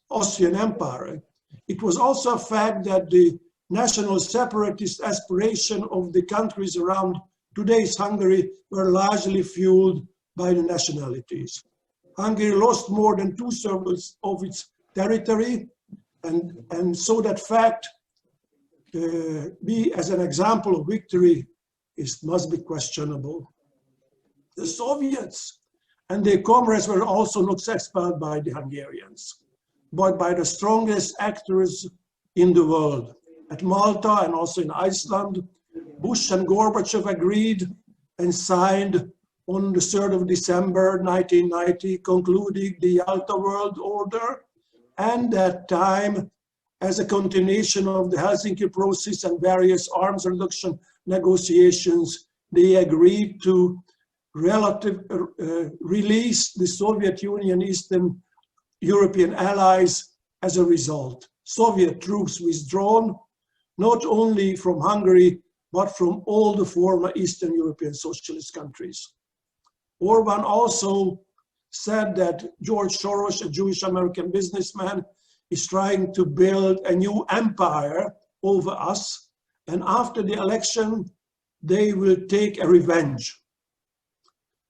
Austrian Empire. It was also a fact that the national separatist aspiration of the countries around today's Hungary were largely fueled by the nationalities. Hungary lost more than 2/3 of its territory, and so that fact be as an example of victory must be questionable. The Soviets and their comrades were also not expelled by the Hungarians, but by the strongest actors in the world, at Malta and also in Iceland. Bush and Gorbachev agreed and signed on the 3rd of December 1990, concluding the Yalta World Order, and that time, as a continuation of the Helsinki process and various arms reduction negotiations, they agreed to release the Soviet Union Eastern European allies as a result. Soviet troops withdrawn, not only from Hungary, but from all the former Eastern European socialist countries. Orban also said that George Soros, a Jewish American businessman, is trying to build a new empire over us, and after the election, they will take a revenge.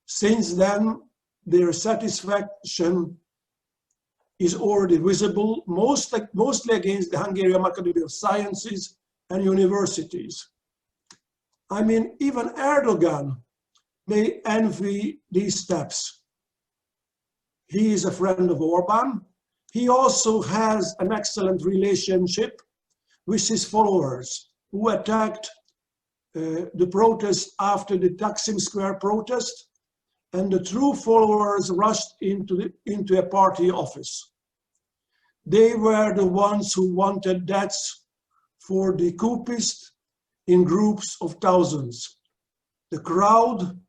Since then, their satisfaction is already visible, mostly against the Hungarian Academy of Sciences and universities. I mean, even Erdogan may envy these steps. He is a friend of Orban. He also has an excellent relationship with his followers who attacked the protest after the Taksim Square protest, and the true followers rushed into a party office. They were the ones who wanted deaths for the coupists in groups of thousands. The crowd,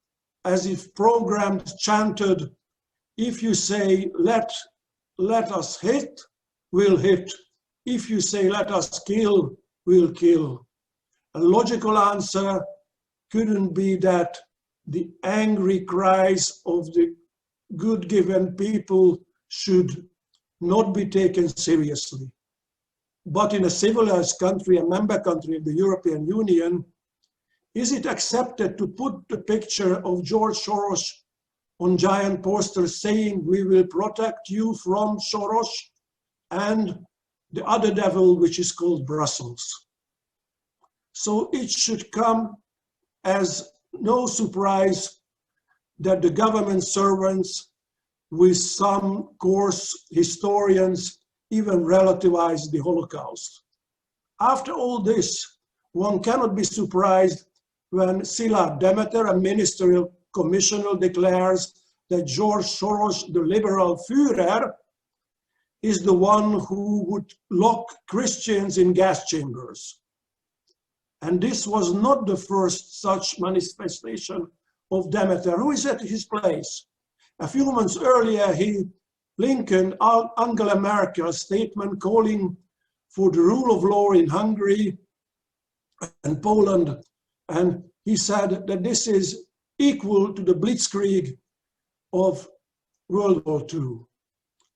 as if programmed, chanted, "If you say let us hit, we'll hit. If you say let us kill, we'll kill." A logical answer couldn't be that the angry cries of the good-given people should not be taken seriously. But in a civilized country, a member country of the European Union, is it accepted to put the picture of George Soros on giant posters saying, "We will protect you from Soros and the other devil, which is called Brussels"? So it should come as no surprise that the government servants, with some coarse historians, even relativize the Holocaust. After all this, one cannot be surprised when Szilárd Demeter, a ministerial commissioner, declares that George Soros, the liberal Führer, is the one who would lock Christians in gas chambers. And this was not the first such manifestation of Demeter, who is at his place. A few months earlier, he likened Angela Merkel's statement calling for the rule of law in Hungary and Poland, and he said that this is equal to the blitzkrieg of World War II.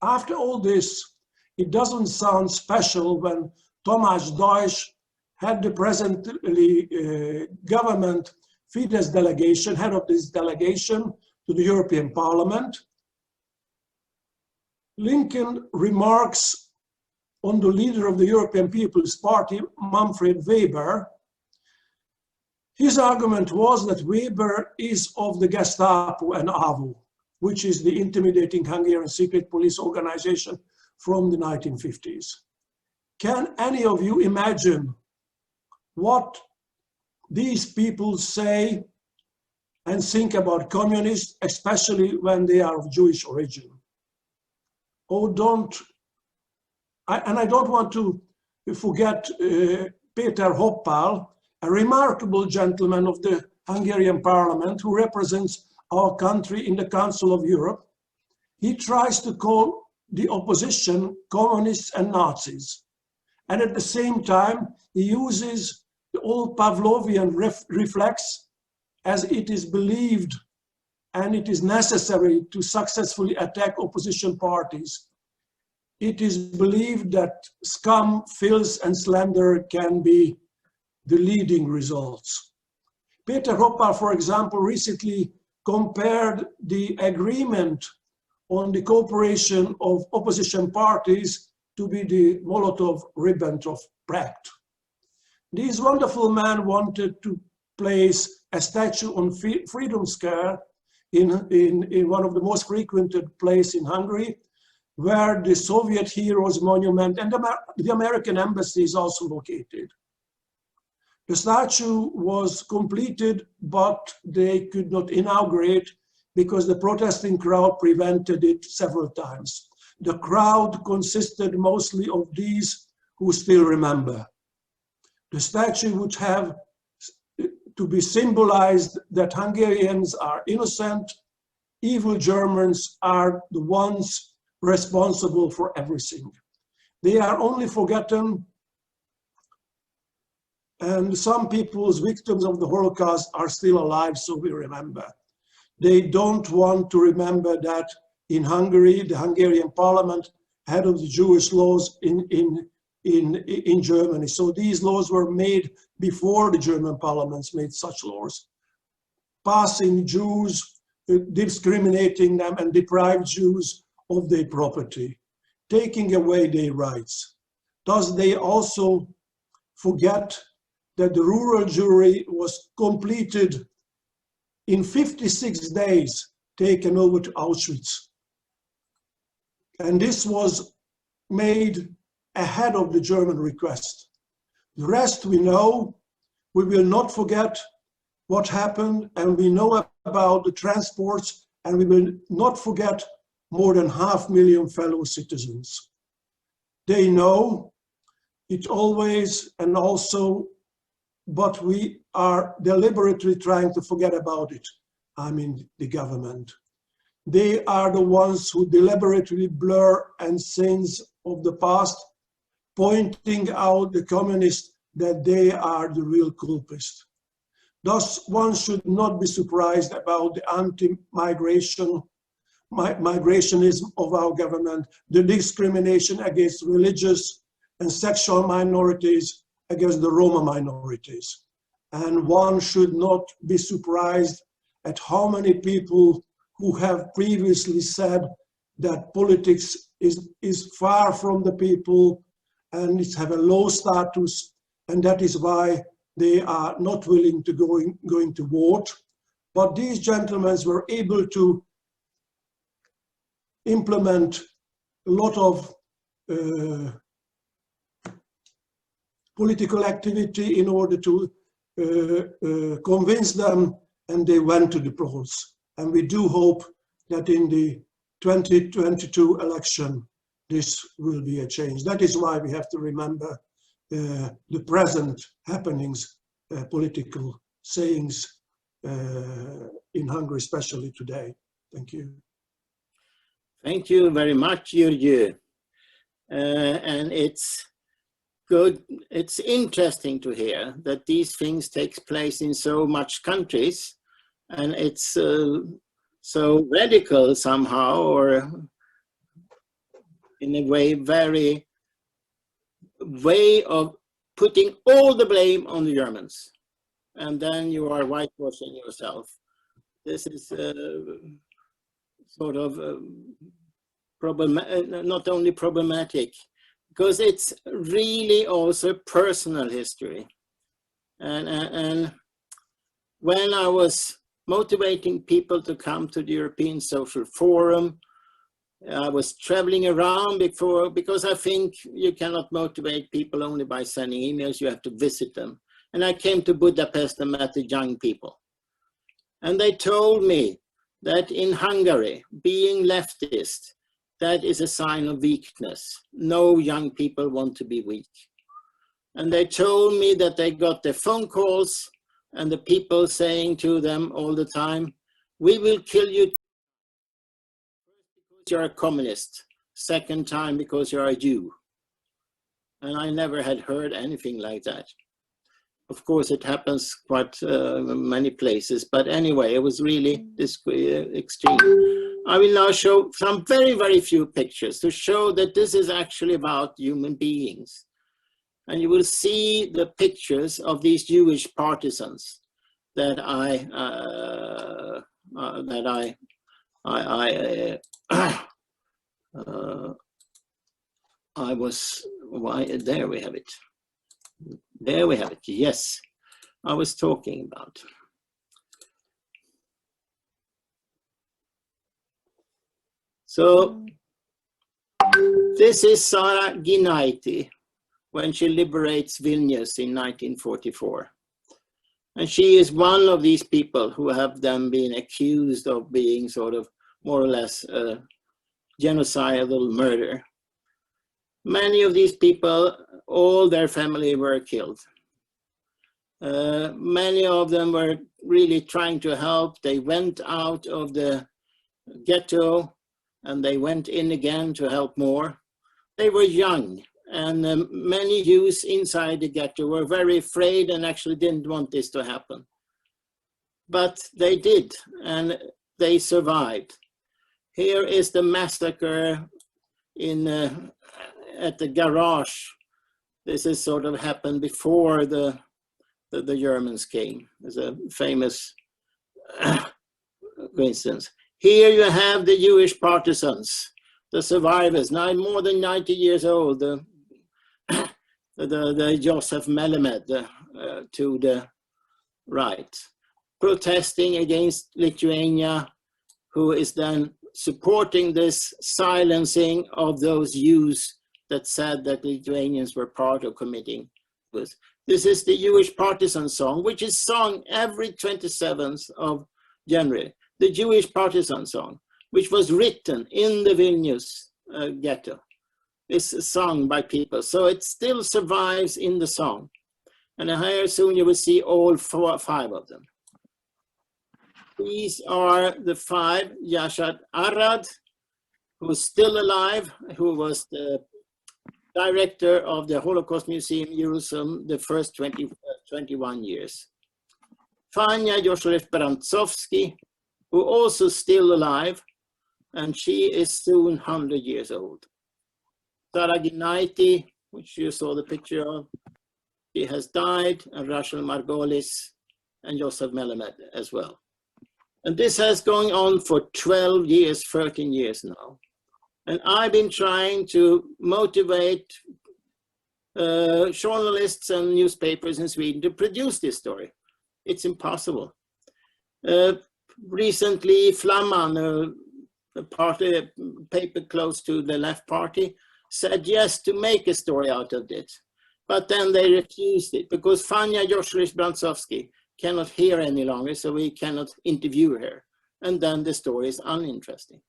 After all this, it doesn't sound special when Tamás Deutsch had the presently government Fidesz delegation, head of this delegation to the European Parliament. Lincoln remarks on the leader of the European People's Party, Manfred Weber. His argument was that Weber is of the Gestapo and AWO, which is the intimidating Hungarian secret police organization from the 1950s. Can any of you imagine what these people say and think about communists, especially when they are of Jewish origin? Oh, I don't want to forget Peter Hoppál, a remarkable gentleman of the Hungarian parliament who represents our country in the Council of Europe. He tries to call the opposition communists and Nazis. And at the same time, he uses the old Pavlovian reflex, as it is believed and it is necessary to successfully attack opposition parties. It is believed that scum, filth, and slander can be the leading results. Peter Hoppál, for example, recently compared the agreement on the cooperation of opposition parties to be the Molotov-Ribbentrop Pact. This wonderful man wanted to place a statue on Freedom Square in one of the most frequented places in Hungary, where the Soviet heroes monument and the American embassy is also located. The statue was completed, but they could not inaugurate because the protesting crowd prevented it several times. The crowd consisted mostly of these who still remember. The statue would have to be symbolized that Hungarians are innocent, evil Germans are the ones responsible for everything. They are only forgotten, and some people's victims of the Holocaust are still alive, so we remember. They don't want to remember that in Hungary, the Hungarian parliament had of the Jewish laws in Germany. So these laws were made before the German parliaments made such laws, passing Jews, discriminating them and deprive Jews of their property, taking away their rights. Thus they also forget that the rural Jewry was completed in 56 days, taken over to Auschwitz. And this was made ahead of the German request. The rest we know. We will not forget what happened, and we know about the transports, and we will not forget more than 500,000 fellow citizens. They know it always and also, but we are deliberately trying to forget about it. I mean, the government. They are the ones who deliberately blur and sins of the past, pointing out the communists that they are the real culprits. Thus, one should not be surprised about the anti-migrationism of our government, the discrimination against religious and sexual minorities, against the Roma minorities. And one should not be surprised at how many people who have previously said that politics is far from the people and it have a low status, and that is why they are not willing to going to vote. But these gentlemen were able to implement a lot of political activity in order to convince them, and they went to the polls. And we do hope that in the 2022 election, this will be a change. That is why we have to remember the present happenings, political sayings in Hungary, especially today. Thank you. Thank you very much, Jurgi. And it's good, it's interesting to hear that these things take place in so much countries, and it's so radical somehow, or in a way, way of putting all the blame on the Germans, and then you are whitewashing yourself. This is sort of not only problematic, because it's really also personal history. And when I was motivating people to come to the European Social Forum, I was traveling around because I think you cannot motivate people only by sending emails, you have to visit them. And I came to Budapest and met the young people. And they told me that in Hungary, being leftist, that is a sign of weakness. No young people want to be weak. And they told me that they got their phone calls and the people saying to them all the time, we will kill you because you're a communist, second time because you're a Jew. And I never had heard anything like that. Of course, it happens quite many places, but anyway, it was really extreme. I will now show some very, very few pictures to show that this is actually about human beings. And you will see the pictures of these Jewish partisans that I was, there we have it. There we have it, yes, I was talking about. So this is Sarah Ginaiti when she liberates Vilnius in 1944. And she is one of these people who have then been accused of being sort of more or less a genocidal murder. Many of these people, all their family were killed. Many of them were really trying to help. They went out of the ghetto and they went in again to help more. They were young, and many Jews inside the ghetto were very afraid and actually didn't want this to happen. But they did, and they survived. Here is the massacre at the garage. This is sort of happened before the Germans came. It's a famous coincidence. Here you have the Jewish partisans, the survivors, now more than 90 years old, the Joseph Melamed to the right, protesting against Lithuania, who is then supporting this silencing of those Jews that said that Lithuanians were part of committing this. This is the Jewish partisan song, which is sung every 27th of January. The Jewish partisan song, which was written in the Vilnius ghetto, is sung by people. So it still survives in the song. And here soon you will see all five of them. These are the five. Yashad Arad, who's still alive, who was the director of the Holocaust Museum Jerusalem the first 21 years. Fania Yoshlev-Brantsovsky, who also still alive, and she is soon 100 years old. Sarah Ginaiti, which you saw the picture of, she has died, and Rachel Margolis and Joseph Melamed as well. And this has gone on for 12 years, 13 years now. And I've been trying to motivate journalists and newspapers in Sweden to produce this story. It's impossible. Recently, Flamman, a paper close to the left party, said yes to make a story out of this. But then they refused it because Fania Yoshlev-Brantsovsky cannot hear any longer, so we cannot interview her. And then the story is uninteresting.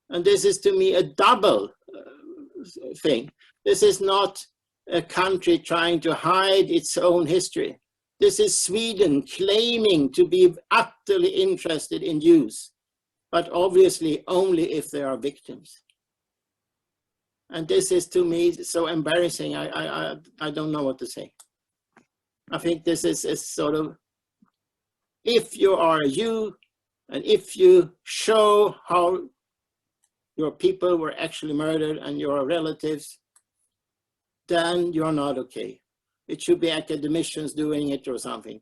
And this is to me a double thing. This is not a country trying to hide its own history. This is Sweden claiming to be utterly interested in Jews, but obviously only if they are victims. And this is to me so embarrassing. I don't know what to say. I think this is sort of, if you are a Jew and if you show how your people were actually murdered and your relatives, then you're not okay. It should be academicians doing it or something.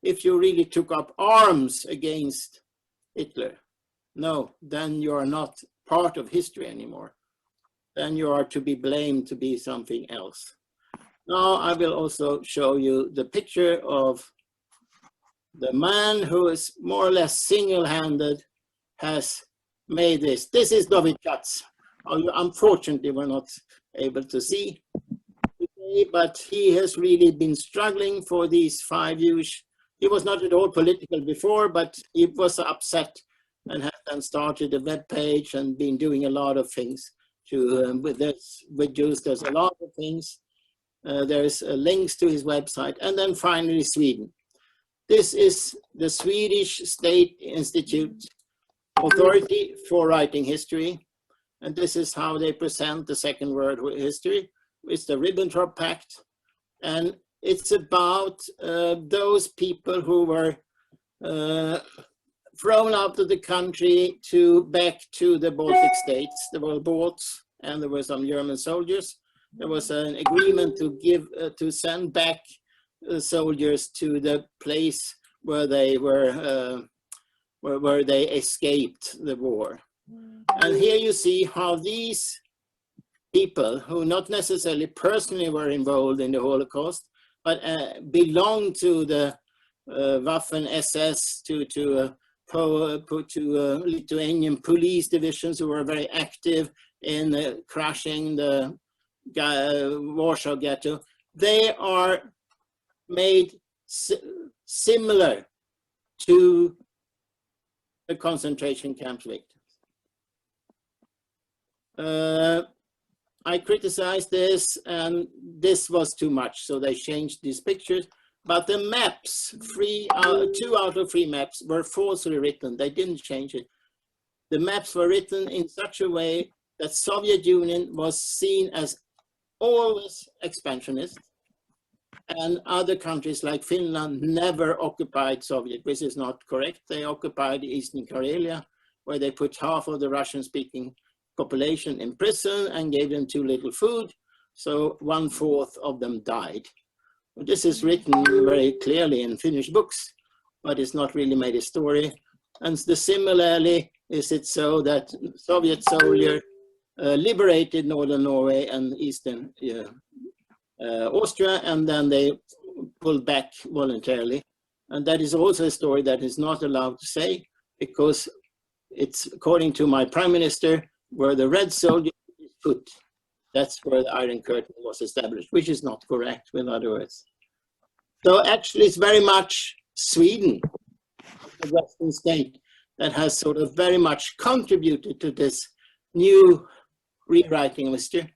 If you really took up arms against Hitler, no, then you are not part of history anymore. Then you are to be blamed to be something else. Now I will also show you the picture of the man who is more or less single-handed has made this. This is David Katz. Unfortunately, we're not able to see today, but he has really been struggling for these 5 Jewish. He was not at all political before, but he was upset and has then started a web page and been doing a lot of things to with Jews. There's a lot of things. There's links to his website. And then finally, Sweden. This is the Swedish State Institute Authority for Writing History. And this is how they present the Second World History. It's the Ribbentrop Pact. And it's about those people who were thrown out of the country back to the Baltic states. There were boats and there were some German soldiers. There was an agreement to send back soldiers to the place where they were, where they escaped the war. And here you see how these people, who not necessarily personally were involved in the Holocaust, but belonged to the Waffen SS, to Lithuanian police divisions who were very active in crushing the Warsaw Ghetto, they are made similar to the concentration camp victims. I criticized this, and this was too much, so they changed these pictures. But the maps, 2 out of 3 maps were falsely written. They didn't change it. The maps were written in such a way that Soviet Union was seen as always expansionist, and other countries like Finland never occupied Soviet, which is not correct. They occupied Eastern Karelia, where they put half of the Russian-speaking population in prison and gave them too little food, so 1/4 of them died. This is written very clearly in Finnish books, but it's not really made a story. And similarly, is it so that Soviet soldiers liberated northern Norway and eastern Austria, and then they pulled back voluntarily. And that is also a story that is not allowed to say, because it's, according to my prime minister, where the red soldier is put, that's where the Iron Curtain was established, which is not correct, in other words. So actually it's very much Sweden, the Western state, that has sort of very much contributed to this new rewriting of history.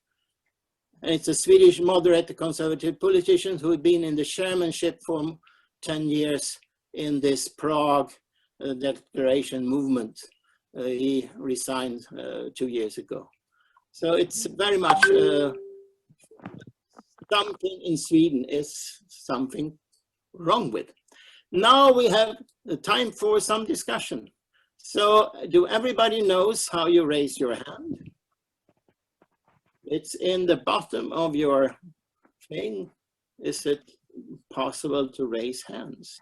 And it's a Swedish moderate conservative politician who had been in the chairmanship for 10 years in this Prague declaration movement. He resigned 2 years ago. So it's very much something in Sweden is something wrong with. Now we have time for some discussion. So do everybody knows how you raise your hand? It's in the bottom of your thing. Is it possible to raise hands?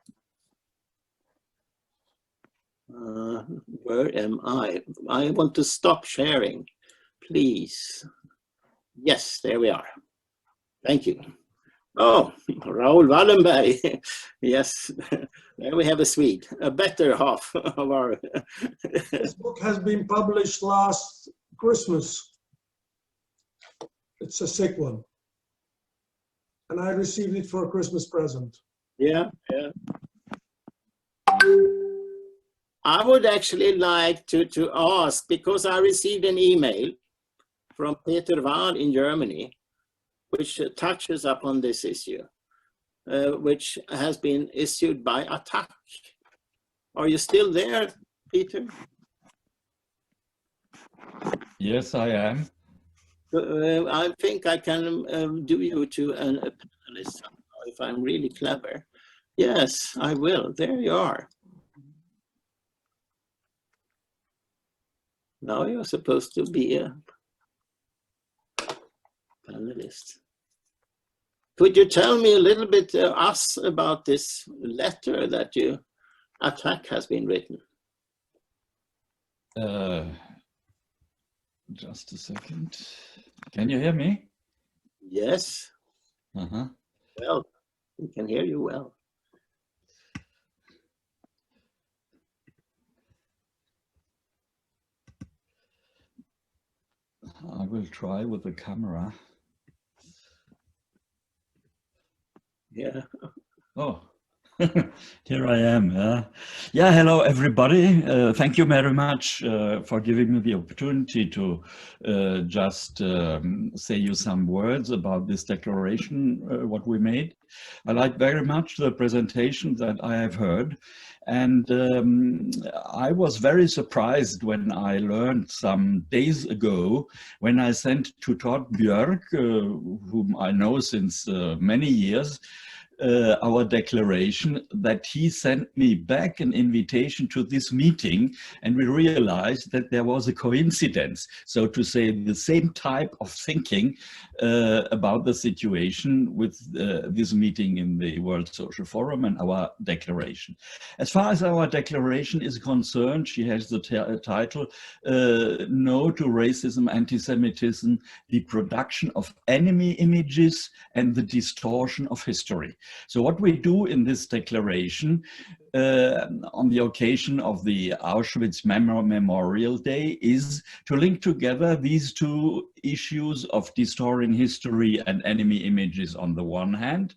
Where am I? I want to stop sharing, please. Yes, there we are. Thank you. Oh, Raoul Wallenberg. Yes, there we have a Swede, a better half of our... This book has been published last Christmas. It's a sick one. And I received it for a Christmas present. Yeah, yeah. I would actually like to ask, because I received an email from Peter Wahl in Germany, which touches upon this issue, which has been issued by Attack. Are you still there, Peter? Yes, I am. I think I can do you to a panelist somehow if I'm really clever. Yes, I will. There you are. Now you're supposed to be a panelist. Could you tell me a little bit us about this letter that Attack has been written? Just a second. Can you hear me? Yes. Uh-huh. Well, we can hear you well. I will try with the camera. Yeah. Oh, here I am. Yeah, hello everybody. Thank you very much for giving me the opportunity to just say you some words about this declaration, what we made. I like very much the presentation that I have heard. And I was very surprised when I learned some days ago, when I sent to Todd Björk, whom I know since many years, our declaration, that he sent me back an invitation to this meeting, and we realized that there was a coincidence, so to say, the same type of thinking about the situation with this meeting in the World Social Forum and our declaration. As far as our declaration is concerned, she has the title, No to Racism, Antisemitism, the Production of Enemy Images and the Distortion of History. So what we do in this declaration, on the occasion of the Auschwitz Memorial Day is to link together these two issues of distorting history and enemy images on the one hand,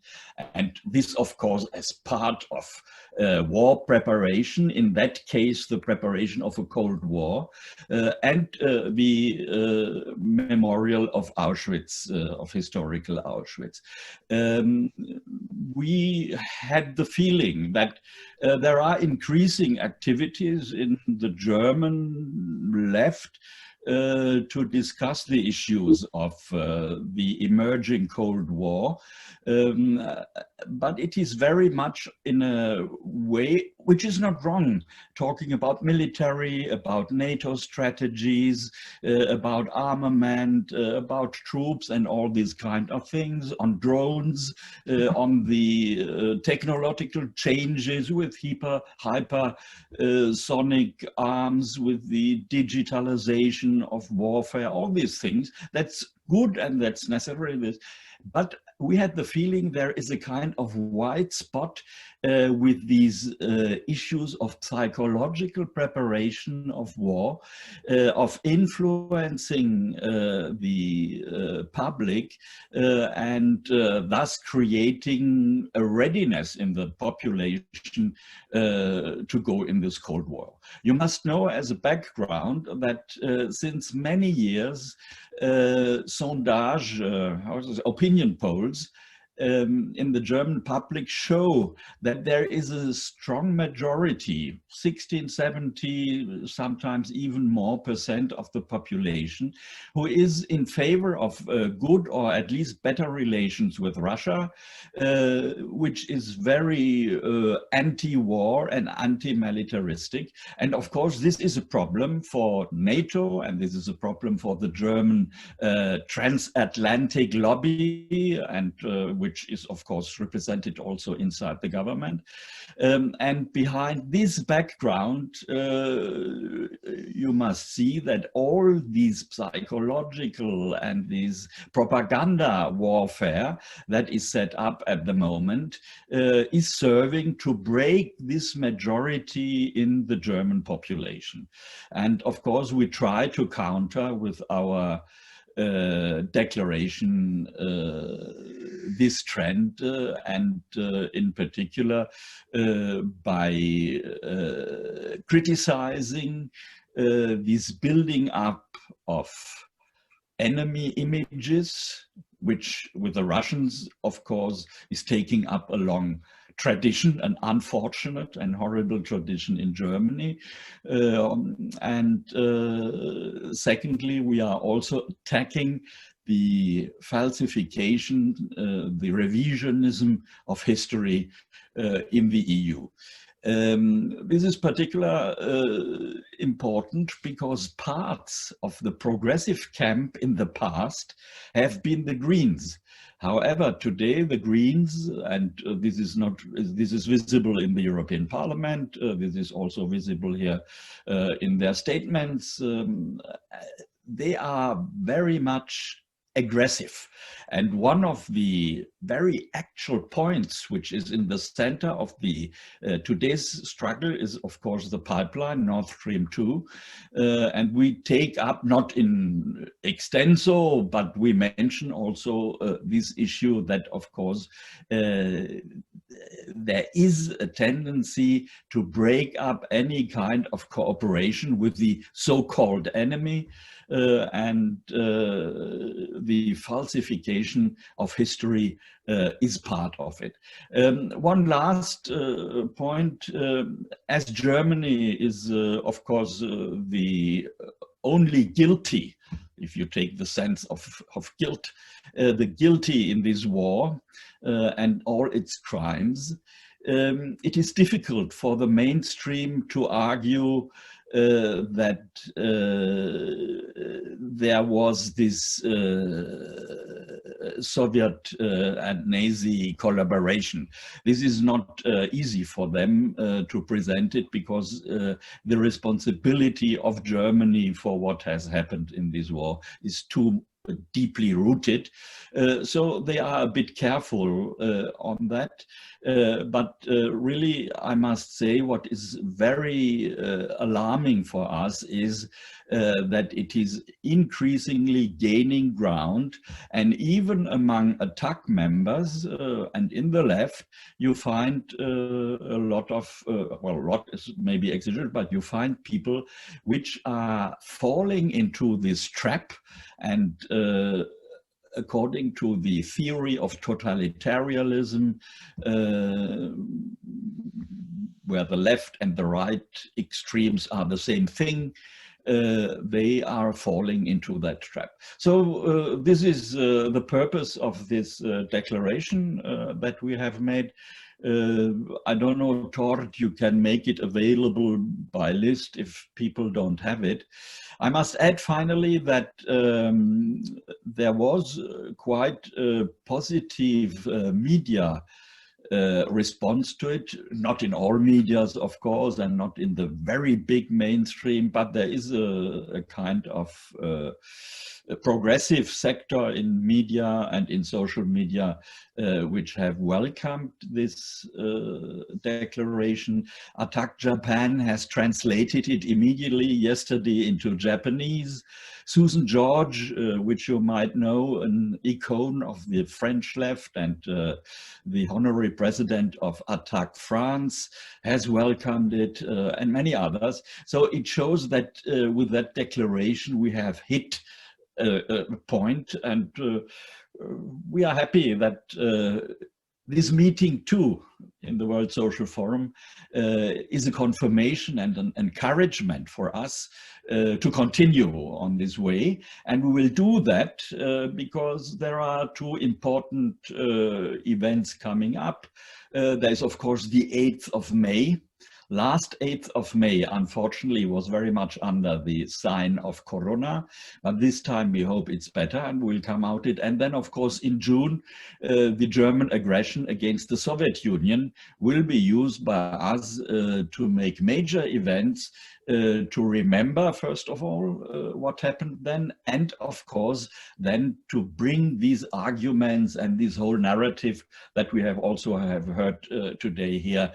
and this of course as part of war preparation, in that case the preparation of a Cold War, and the memorial of Auschwitz, of historical Auschwitz. We had the feeling that there are increasing activities in the German left to discuss the issues of the emerging Cold War, but it is very much in a way which is not wrong, talking about military, about NATO strategies, about armament, about troops and all these kind of things, on drones, on the technological changes with hypersonic arms, with the digitalization of warfare, all these things. That's good and that's necessary. But we had the feeling there is a kind of white spot with these issues of psychological preparation of war, of influencing the public, and thus creating a readiness in the population to go in this Cold War. You must know as a background that since many years, opinion polls in the German public show that there is a strong majority, 16, 70, sometimes even more % of the population, who is in favor of good or at least better relations with Russia, which is very anti-war and anti-militaristic. And of course, this is a problem for NATO, and this is a problem for the German transatlantic lobby, and which is of course represented also inside the government. And behind this background, you must see that all these psychological and these propaganda warfare that is set up at the moment is serving to break this majority in the German population. And of course, we try to counter with our declaration this trend, and in particular by criticizing this building up of enemy images, which with the Russians, of course, is taking up a long tradition, an unfortunate and horrible tradition in Germany. Secondly, we are also attacking the falsification, the revisionism of history in the EU. This is particularly important because parts of the progressive camp in the past have been the Greens. However, today the Greens, and this is visible in the European Parliament, this is also visible here in their statements, they are very much aggressive. And one of the very actual points which is in the center of the today's struggle is of course the pipeline Nord Stream 2, and we take up not in extenso, but we mention also this issue that of course there is a tendency to break up any kind of cooperation with the so-called enemy, and the falsification of history is part of it. One last point, as Germany is of course the only guilty, if you take the sense of guilt, the guilty in this war and all its crimes, it is difficult for the mainstream to argue that there was this Soviet and Nazi collaboration. This is not easy for them to present it because the responsibility of Germany for what has happened in this war is too deeply rooted. So they are a bit careful on that. But really, I must say, what is very alarming for us is that it is increasingly gaining ground, and even among attack members and in the left, you find a lot of, well, a lot is maybe exaggerated, but you find people which are falling into this trap, and according to the theory of totalitarianism, where the left and the right extremes are the same thing, they are falling into that trap. So this is the purpose of this declaration that we have made. I don't know, Tord, you can make it available by list if people don't have it. I must add finally that there was quite a positive media response to it, not in all medias, of course, and not in the very big mainstream, but there is a kind of a progressive sector in media and in social media which have welcomed this declaration. Attack Japan has translated it immediately yesterday into Japanese. Susan George, which you might know, an icon of the French left and the honorary president of Attack France, has welcomed it, and many others. So it shows that with that declaration we have hit a point, and we are happy that this meeting too in the World Social Forum is a confirmation and an encouragement for us to continue on this way. And we will do that because there are two important events coming up. There's of course the 8th of May. Last 8th of May, unfortunately, was very much under the sign of Corona, but this time we hope it's better and we'll come out it. And then, of course, in June, the German aggression against the Soviet Union will be used by us to make major events to remember, first of all, what happened then, and of course, then to bring these arguments and this whole narrative that we have also heard today here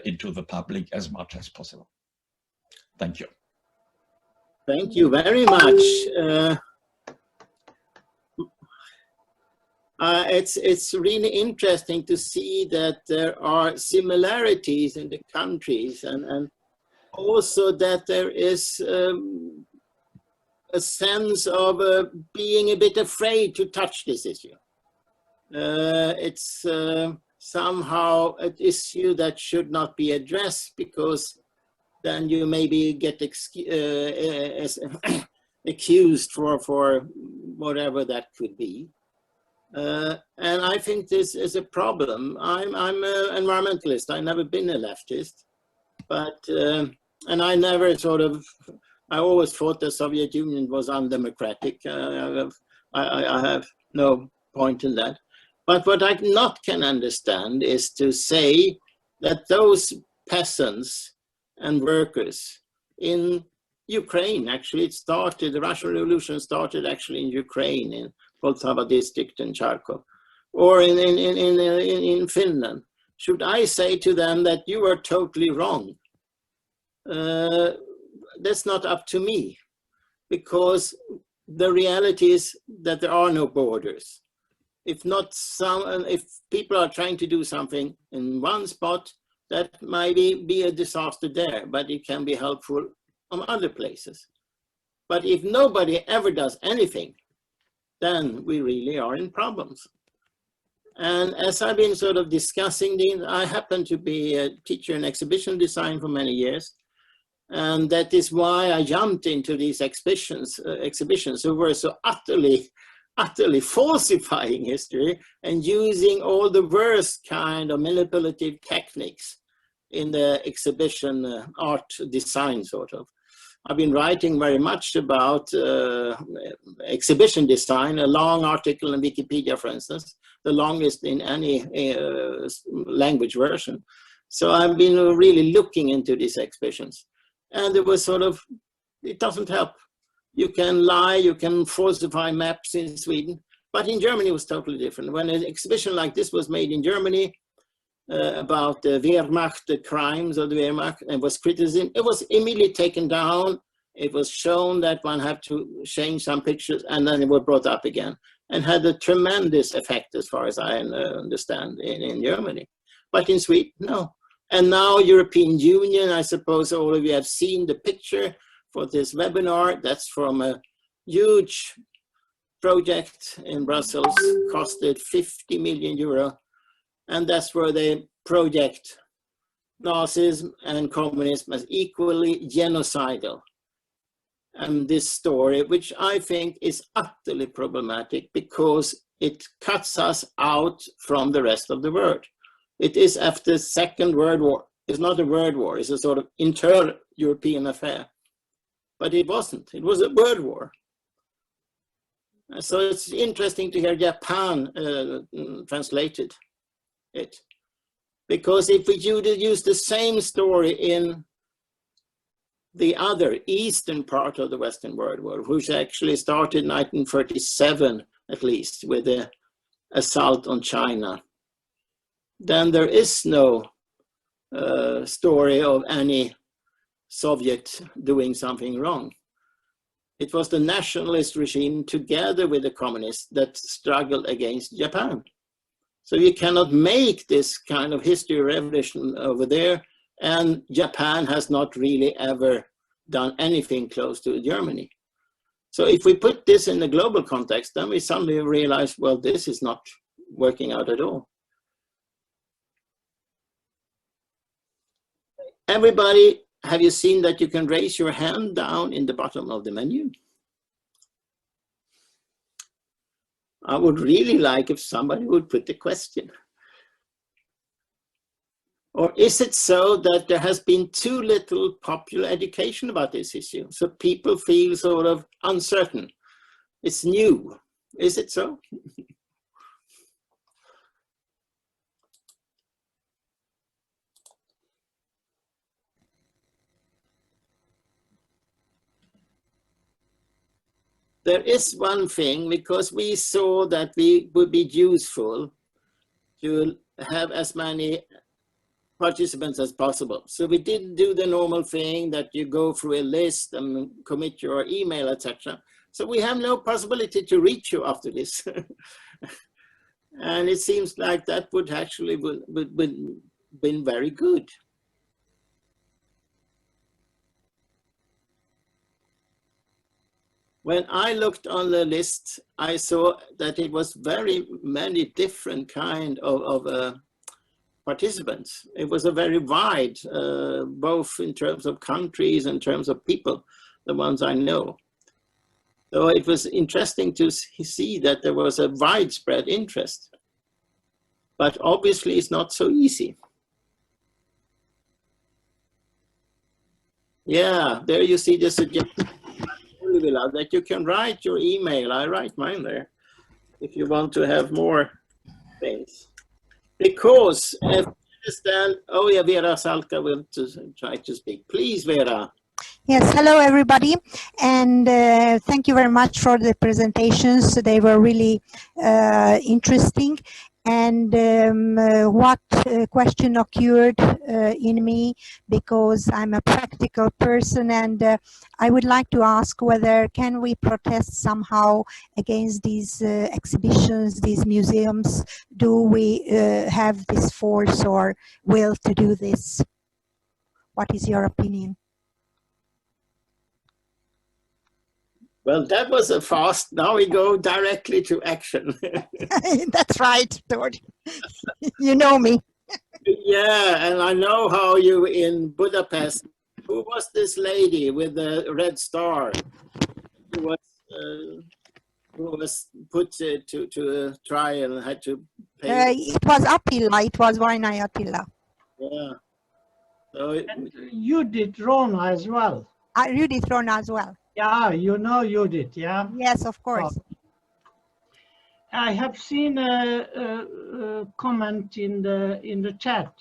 into the public as much as possible. Thank you. Thank you very much. It's really interesting to see that there are similarities in the countries, and also that there is a sense of being a bit afraid to touch this issue. It's somehow an issue that should not be addressed, because then you maybe get accused for whatever that could be. And I think this is a problem. I'm an environmentalist. I've never been a leftist, but and I never I always thought the Soviet Union was undemocratic. I have no point in that. But what I not can understand is to say that those peasants and workers in Ukraine, actually the Russian Revolution started actually in Ukraine, in Poltava district in Charkov, or in Finland. Should I say to them that you are totally wrong? That's not up to me, because the reality is that there are no borders. If people are trying to do something in one spot, that might be a disaster there, but it can be helpful on other places. But if nobody ever does anything, then we really are in problems. And as I've been discussing these, I happen to be a teacher in exhibition design for many years. And that is why I jumped into these exhibitions who were so utterly falsifying history and using all the worst kind of manipulative techniques in the exhibition art design, I've been writing very much about exhibition design, a long article in Wikipedia, for instance, the longest in any language version. So I've been really looking into these exhibitions. And it was it doesn't help. You can lie, you can falsify maps in Sweden, but in Germany it was totally different. When an exhibition like this was made in Germany, about the Wehrmacht, the crimes of the Wehrmacht, and was criticism. It was immediately taken down. It was shown that one had to change some pictures, and then it was brought up again, and had a tremendous effect, as far as I understand, in Germany. But in Sweden, no. And now European Union, I suppose all of you have seen the picture for this webinar. That's from a huge project in Brussels, costed 50 million euro. And that's where they project Nazism and communism as equally genocidal. And this story, which I think is utterly problematic because it cuts us out from the rest of the world. It is after the Second World War. It's not a world war, it's a sort of internal European affair. But it wasn't, it was a world war. So it's interesting to hear Japan translated it. Because if we use the same story in the other eastern part of the Western World War, which actually started in 1937, at least, with the assault on China, then there is no story of any Soviet doing something wrong. It was the nationalist regime together with the communists that struggled against Japan. So you cannot make this kind of history revolution over there, and Japan has not really ever done anything close to Germany. So if we put this in the global context, then we suddenly realize, well, this is not working out at all. Everybody, have you seen that you can raise your hand down in the bottom of the menu? I would really like if somebody would put the question. Or is it so that there has been too little popular education about this issue? So people feel sort of uncertain. It's new. Is it so? There is one thing, because we saw that we would be useful to have as many participants as possible. So we didn't do the normal thing that you go through a list and commit your email, etc. So we have no possibility to reach you after this. And it seems like that would actually been very good. When I looked on the list, I saw that it was very many different kind of participants. It was a very wide, both in terms of countries and in terms of people, the ones I know. So it was interesting to see that there was a widespread interest. But obviously it's not so easy. Yeah, there you see the suggestion that you can write your email. I write mine there if you want to have more things. Because if you understand, oh yeah, Vera Salka will try to speak. Please, Vera. Yes, hello everybody, and thank you very much for the presentations. They were really interesting. And what question occurred in me, because I'm a practical person, and I would like to ask whether can we protest somehow against these exhibitions, these museums? Do we have this force or will to do this? What is your opinion? Well, that was a fast. Now we go directly to action. That's right, George. You know me. Yeah, and I know how you in Budapest. Who was this lady with the red star? Who was put to a trial and had to pay? It was Attila. It was WWII Attila. Yeah. So And Judith Rona as well. Judith Rona as well. Yeah, you know Judith, yeah? Yes, of course. I have seen a comment in the chat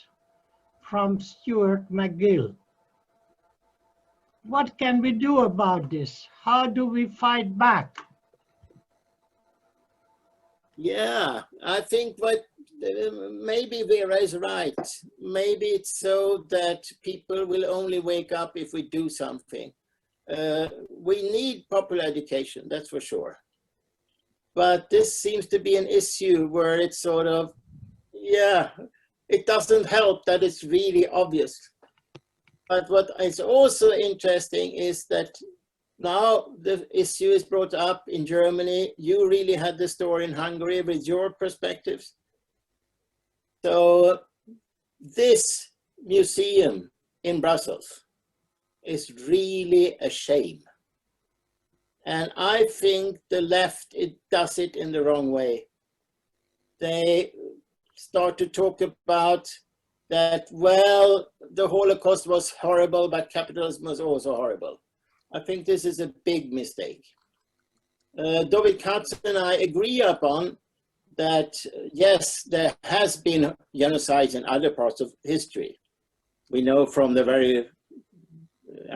from Stuart McGill. What can we do about this? How do we fight back? yeah, I think what maybe Vera is right. Maybe it's so that people will only wake up if we do something. We need popular education, that's for sure. But this seems to be an issue where it's sort of, yeah, it doesn't help that it's really obvious. But what is also interesting is that now the issue is brought up in Germany. You really had the story in Hungary with your perspectives. So this museum in Brussels is really a shame. And I think the left, it does it in the wrong way. They start to talk about that, well, the Holocaust was horrible, but capitalism was also horrible. I think this is a big mistake. David Katz and I agree upon that, yes, there has been genocides in other parts of history. We know from the very,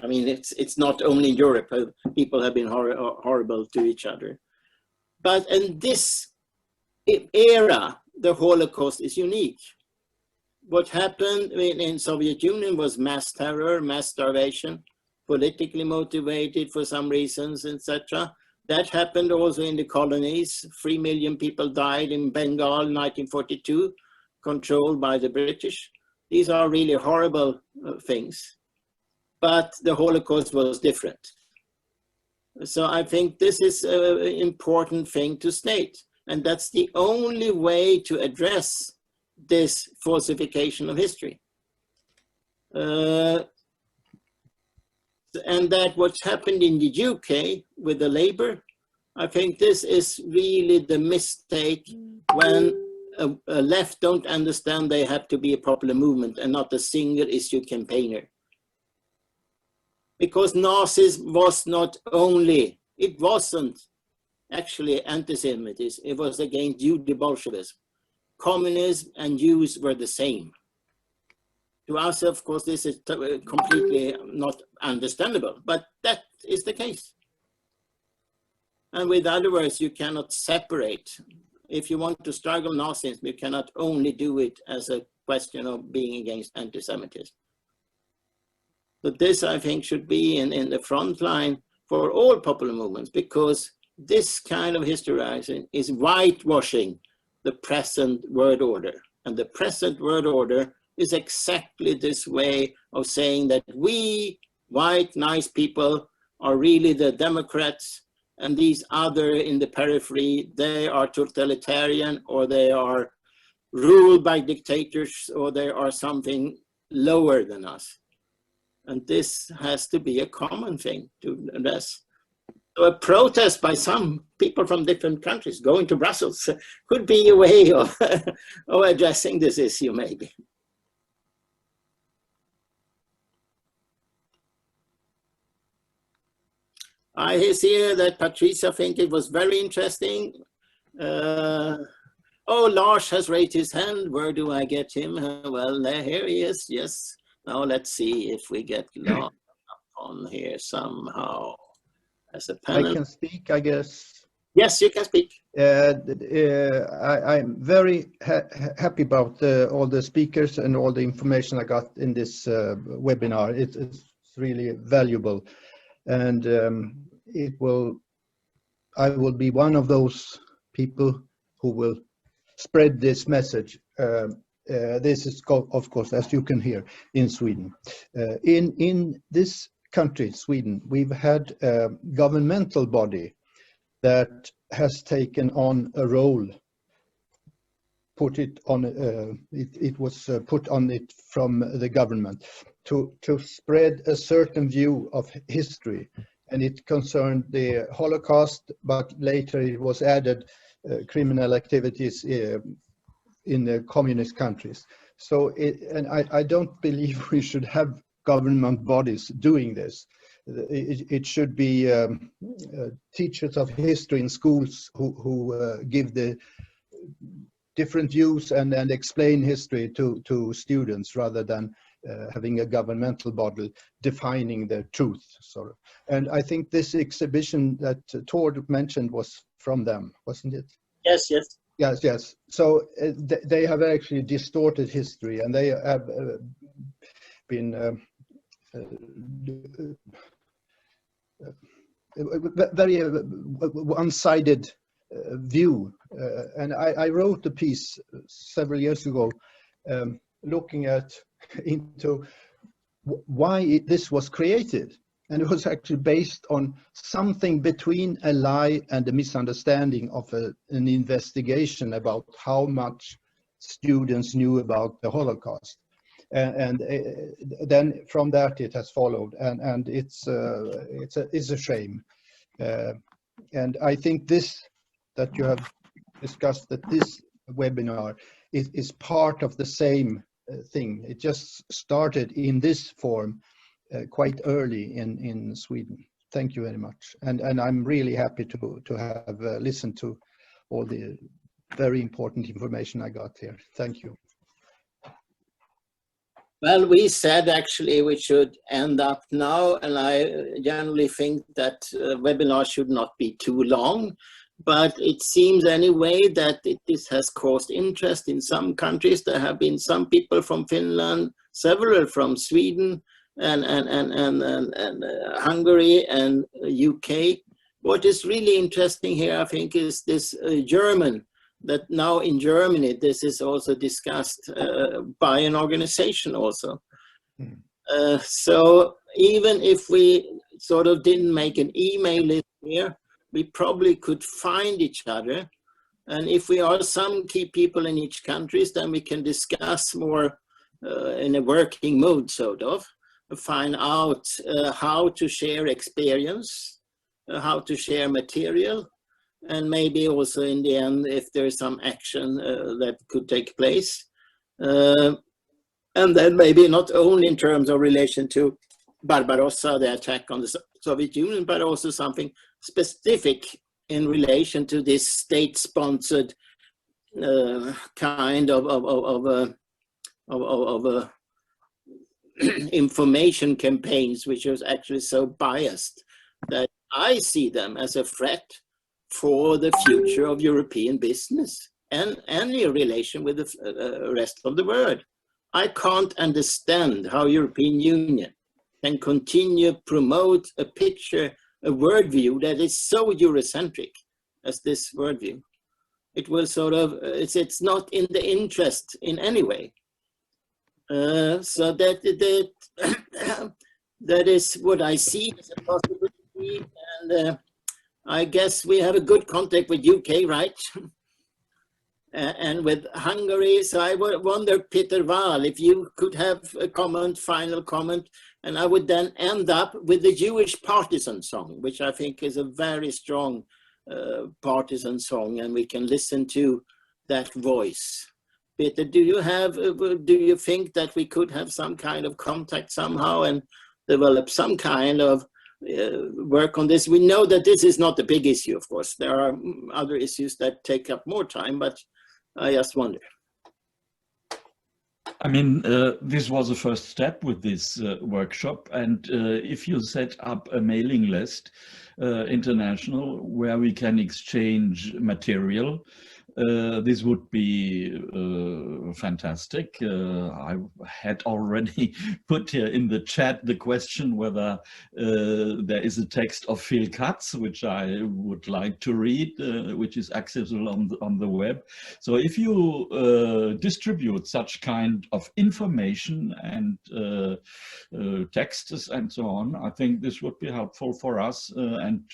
I mean, it's not only in Europe, people have been horrible to each other. But in this era, the Holocaust is unique. What happened in Soviet Union was mass terror, mass starvation, politically motivated for some reasons, etc. That happened also in the colonies. 3 million people died in Bengal in 1942, controlled by the British. These are really horrible things. But the Holocaust was different. So I think this is an important thing to state. And that's the only way to address this falsification of history. And that what's happened in the UK with the Labour, I think this is really the mistake when a left don't understand they have to be a popular movement and not a single issue campaigner. Because Nazism was not only, it wasn't actually anti-Semitism, it was against Jude-Bolshevism. Communism and Jews were the same. To us, of course, this is completely not understandable, but that is the case. And with other words, you cannot separate. If you want to struggle Nazism, you cannot only do it as a question of being against anti-Semitism. But this, I think, should be in the front line for all popular movements, because this kind of historizing is whitewashing the present world order. And the present world order is exactly this way of saying that we, white, nice people, are really the Democrats, and these other in the periphery, they are totalitarian, or they are ruled by dictators, or they are something lower than us. And this has to be a common thing to address. So a protest by some people from different countries going to Brussels could be a way of, of addressing this issue, maybe. I see that Patricia think it was very interesting. Oh, Lars has raised his hand. Where do I get him? Well, here he is, yes. Now let's see if we get Lars on here somehow as a panel. I can speak, I guess. Yes, you can speak. I'm very happy about all the speakers and all the information I got in this webinar. It's really valuable, and I will be one of those people who will spread this message. This is, of course, as you can hear, in Sweden. In this country, Sweden, we've had a governmental body that has taken on a role. It was put on it from the government to spread a certain view of history, and it concerned the Holocaust, but later it was added criminal activities in the communist countries. So, I don't believe we should have government bodies doing this. It should be teachers of history in schools who give the different views and explain history to students, rather than having a governmental body defining the truth, sort of. And I think this exhibition that Tord mentioned was from them, wasn't it? Yes, yes. Yes, yes. So they have actually distorted history, and they have been very one-sided view. And I wrote a piece several years ago looking into why this was created. And it was actually based on something between a lie and a misunderstanding of an investigation about how much students knew about the Holocaust. And then from that it has followed, and it's a shame. And I think this that you have discussed at this webinar is part of the same thing. It just started in this form quite early in Sweden. Thank you very much, and I'm really happy to have listened to all the very important information I got here. Thank you. Well, we said actually we should end up now, and I generally think that webinars should not be too long, but it seems anyway that this has caused interest in some countries. There have been some people from Finland, several from Sweden, and Hungary and UK. What is really interesting here, I think, is this German, that now in Germany, this is also discussed by an organization also. So even if we sort of didn't make an email list here, we probably could find each other. And if we are some key people in each country, then we can discuss more in a working mode, sort of, find out how to share experience, how to share material, and maybe also in the end, if there is some action that could take place. And then maybe not only in terms of relation to Barbarossa, the attack on the Soviet Union, but also something specific in relation to this state-sponsored kind of information campaigns, which was actually so biased that I see them as a threat for the future of European business and any relation with the rest of the world. I can't understand how European Union can continue to promote a picture, a worldview that is so Eurocentric as this worldview. It will sort of, it's not in the interest in any way. So that is what I see as a possibility, and I guess we have a good contact with UK, right? And with Hungary. So I wonder, Peter Wahl, if you could have a comment, final comment, and I would then end up with the Jewish partisan song, which I think is a very strong partisan song, and we can listen to that voice. Peter, do you think that we could have some kind of contact somehow and develop some kind of work on this? We know that this is not a big issue, of course. There are other issues that take up more time, but I just wonder. I mean, this was a first step with this workshop, and if you set up a mailing list, international, where we can exchange material, this would be fantastic. I had already put here in the chat the question whether there is a text of Phil Katz, which I would like to read, which is accessible on the web. So if you distribute such kind of information and texts and so on, I think this would be helpful for us and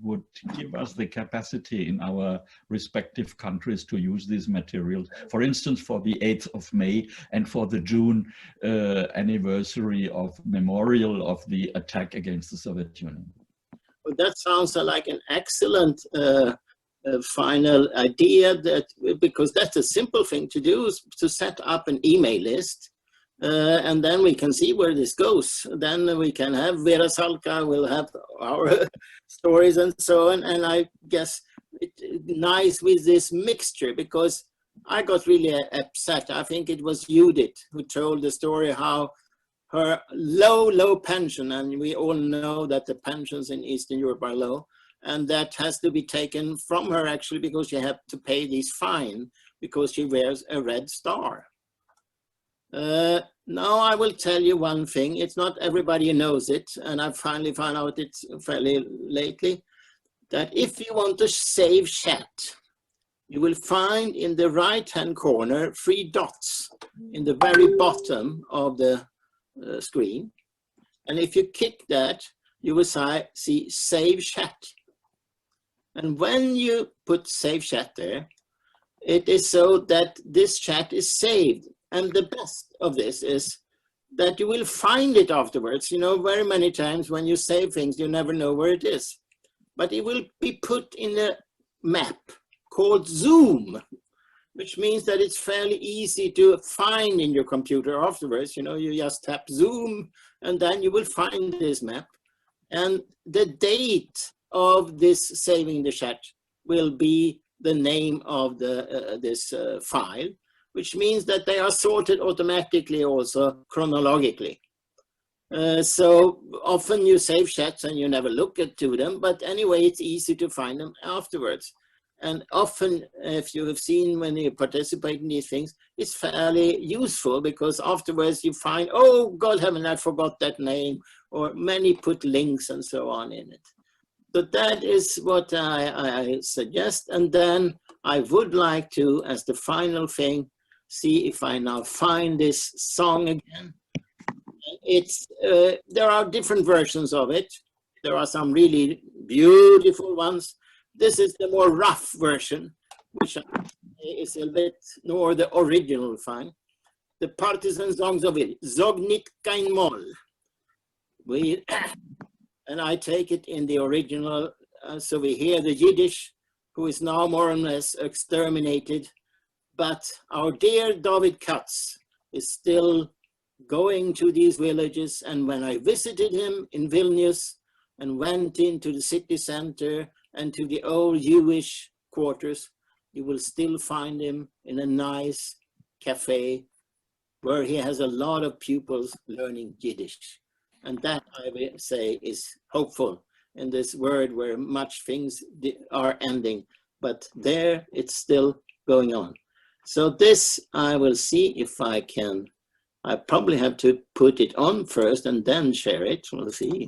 would give us the capacity in our respective countries to use these materials, for instance, for the 8th of May and for the June anniversary of memorial of the attack against the Soviet Union. Well, that sounds like an excellent final idea, that because that's a simple thing to do, is to set up an email list, and then we can see where this goes. Then we can have Vera Salka, we'll have our stories and so on, and I guess it's nice with this mixture, because I got really upset. I think it was Judith who told the story how her low pension, and we all know that the pensions in Eastern Europe are low, and that has to be taken from her actually because she had to pay this fine because she wears a red star. Now I will tell you one thing. It's not everybody knows it, and I finally found out it fairly lately, that if you want to save chat, you will find in the right-hand corner 3 dots in the very bottom of the screen. And if you click that, you will see Save Chat. And when you put Save Chat there, it is so that this chat is saved. And the best of this is that you will find it afterwards. You know, very many times when you save things, you never know where it is. But it will be put in a map called Zoom, which means that it's fairly easy to find in your computer afterwards. You know, you just tap Zoom and then you will find this map. And the date of this saving the chat will be the name of the this file, which means that they are sorted automatically also chronologically. So often you save chats and you never look to them, but anyway, it's easy to find them afterwards. And often, if you have seen when you participate in these things, it's fairly useful because afterwards you find, oh, God heaven, I forgot that name, or many put links and so on in it. So that is what I suggest. And then I would like to, as the final thing, see if I now find this song again. It's there are different versions of it. There are some really beautiful ones. This is the more rough version, which is a bit more the original fine. The partisan songs of it, Zog nit kein Moll. And I take it in the original, so we hear the Yiddish, who is now more or less exterminated, but our dear David Katz is still going to these villages. And when I visited him in Vilnius and went into the city center and to the old Jewish quarters, you will still find him in a nice cafe where he has a lot of pupils learning Yiddish. And that, I will say, is hopeful in this world where much things are ending, but there it's still going on. So this I will see if I can. I probably have to put it on first and then share it. We'll see.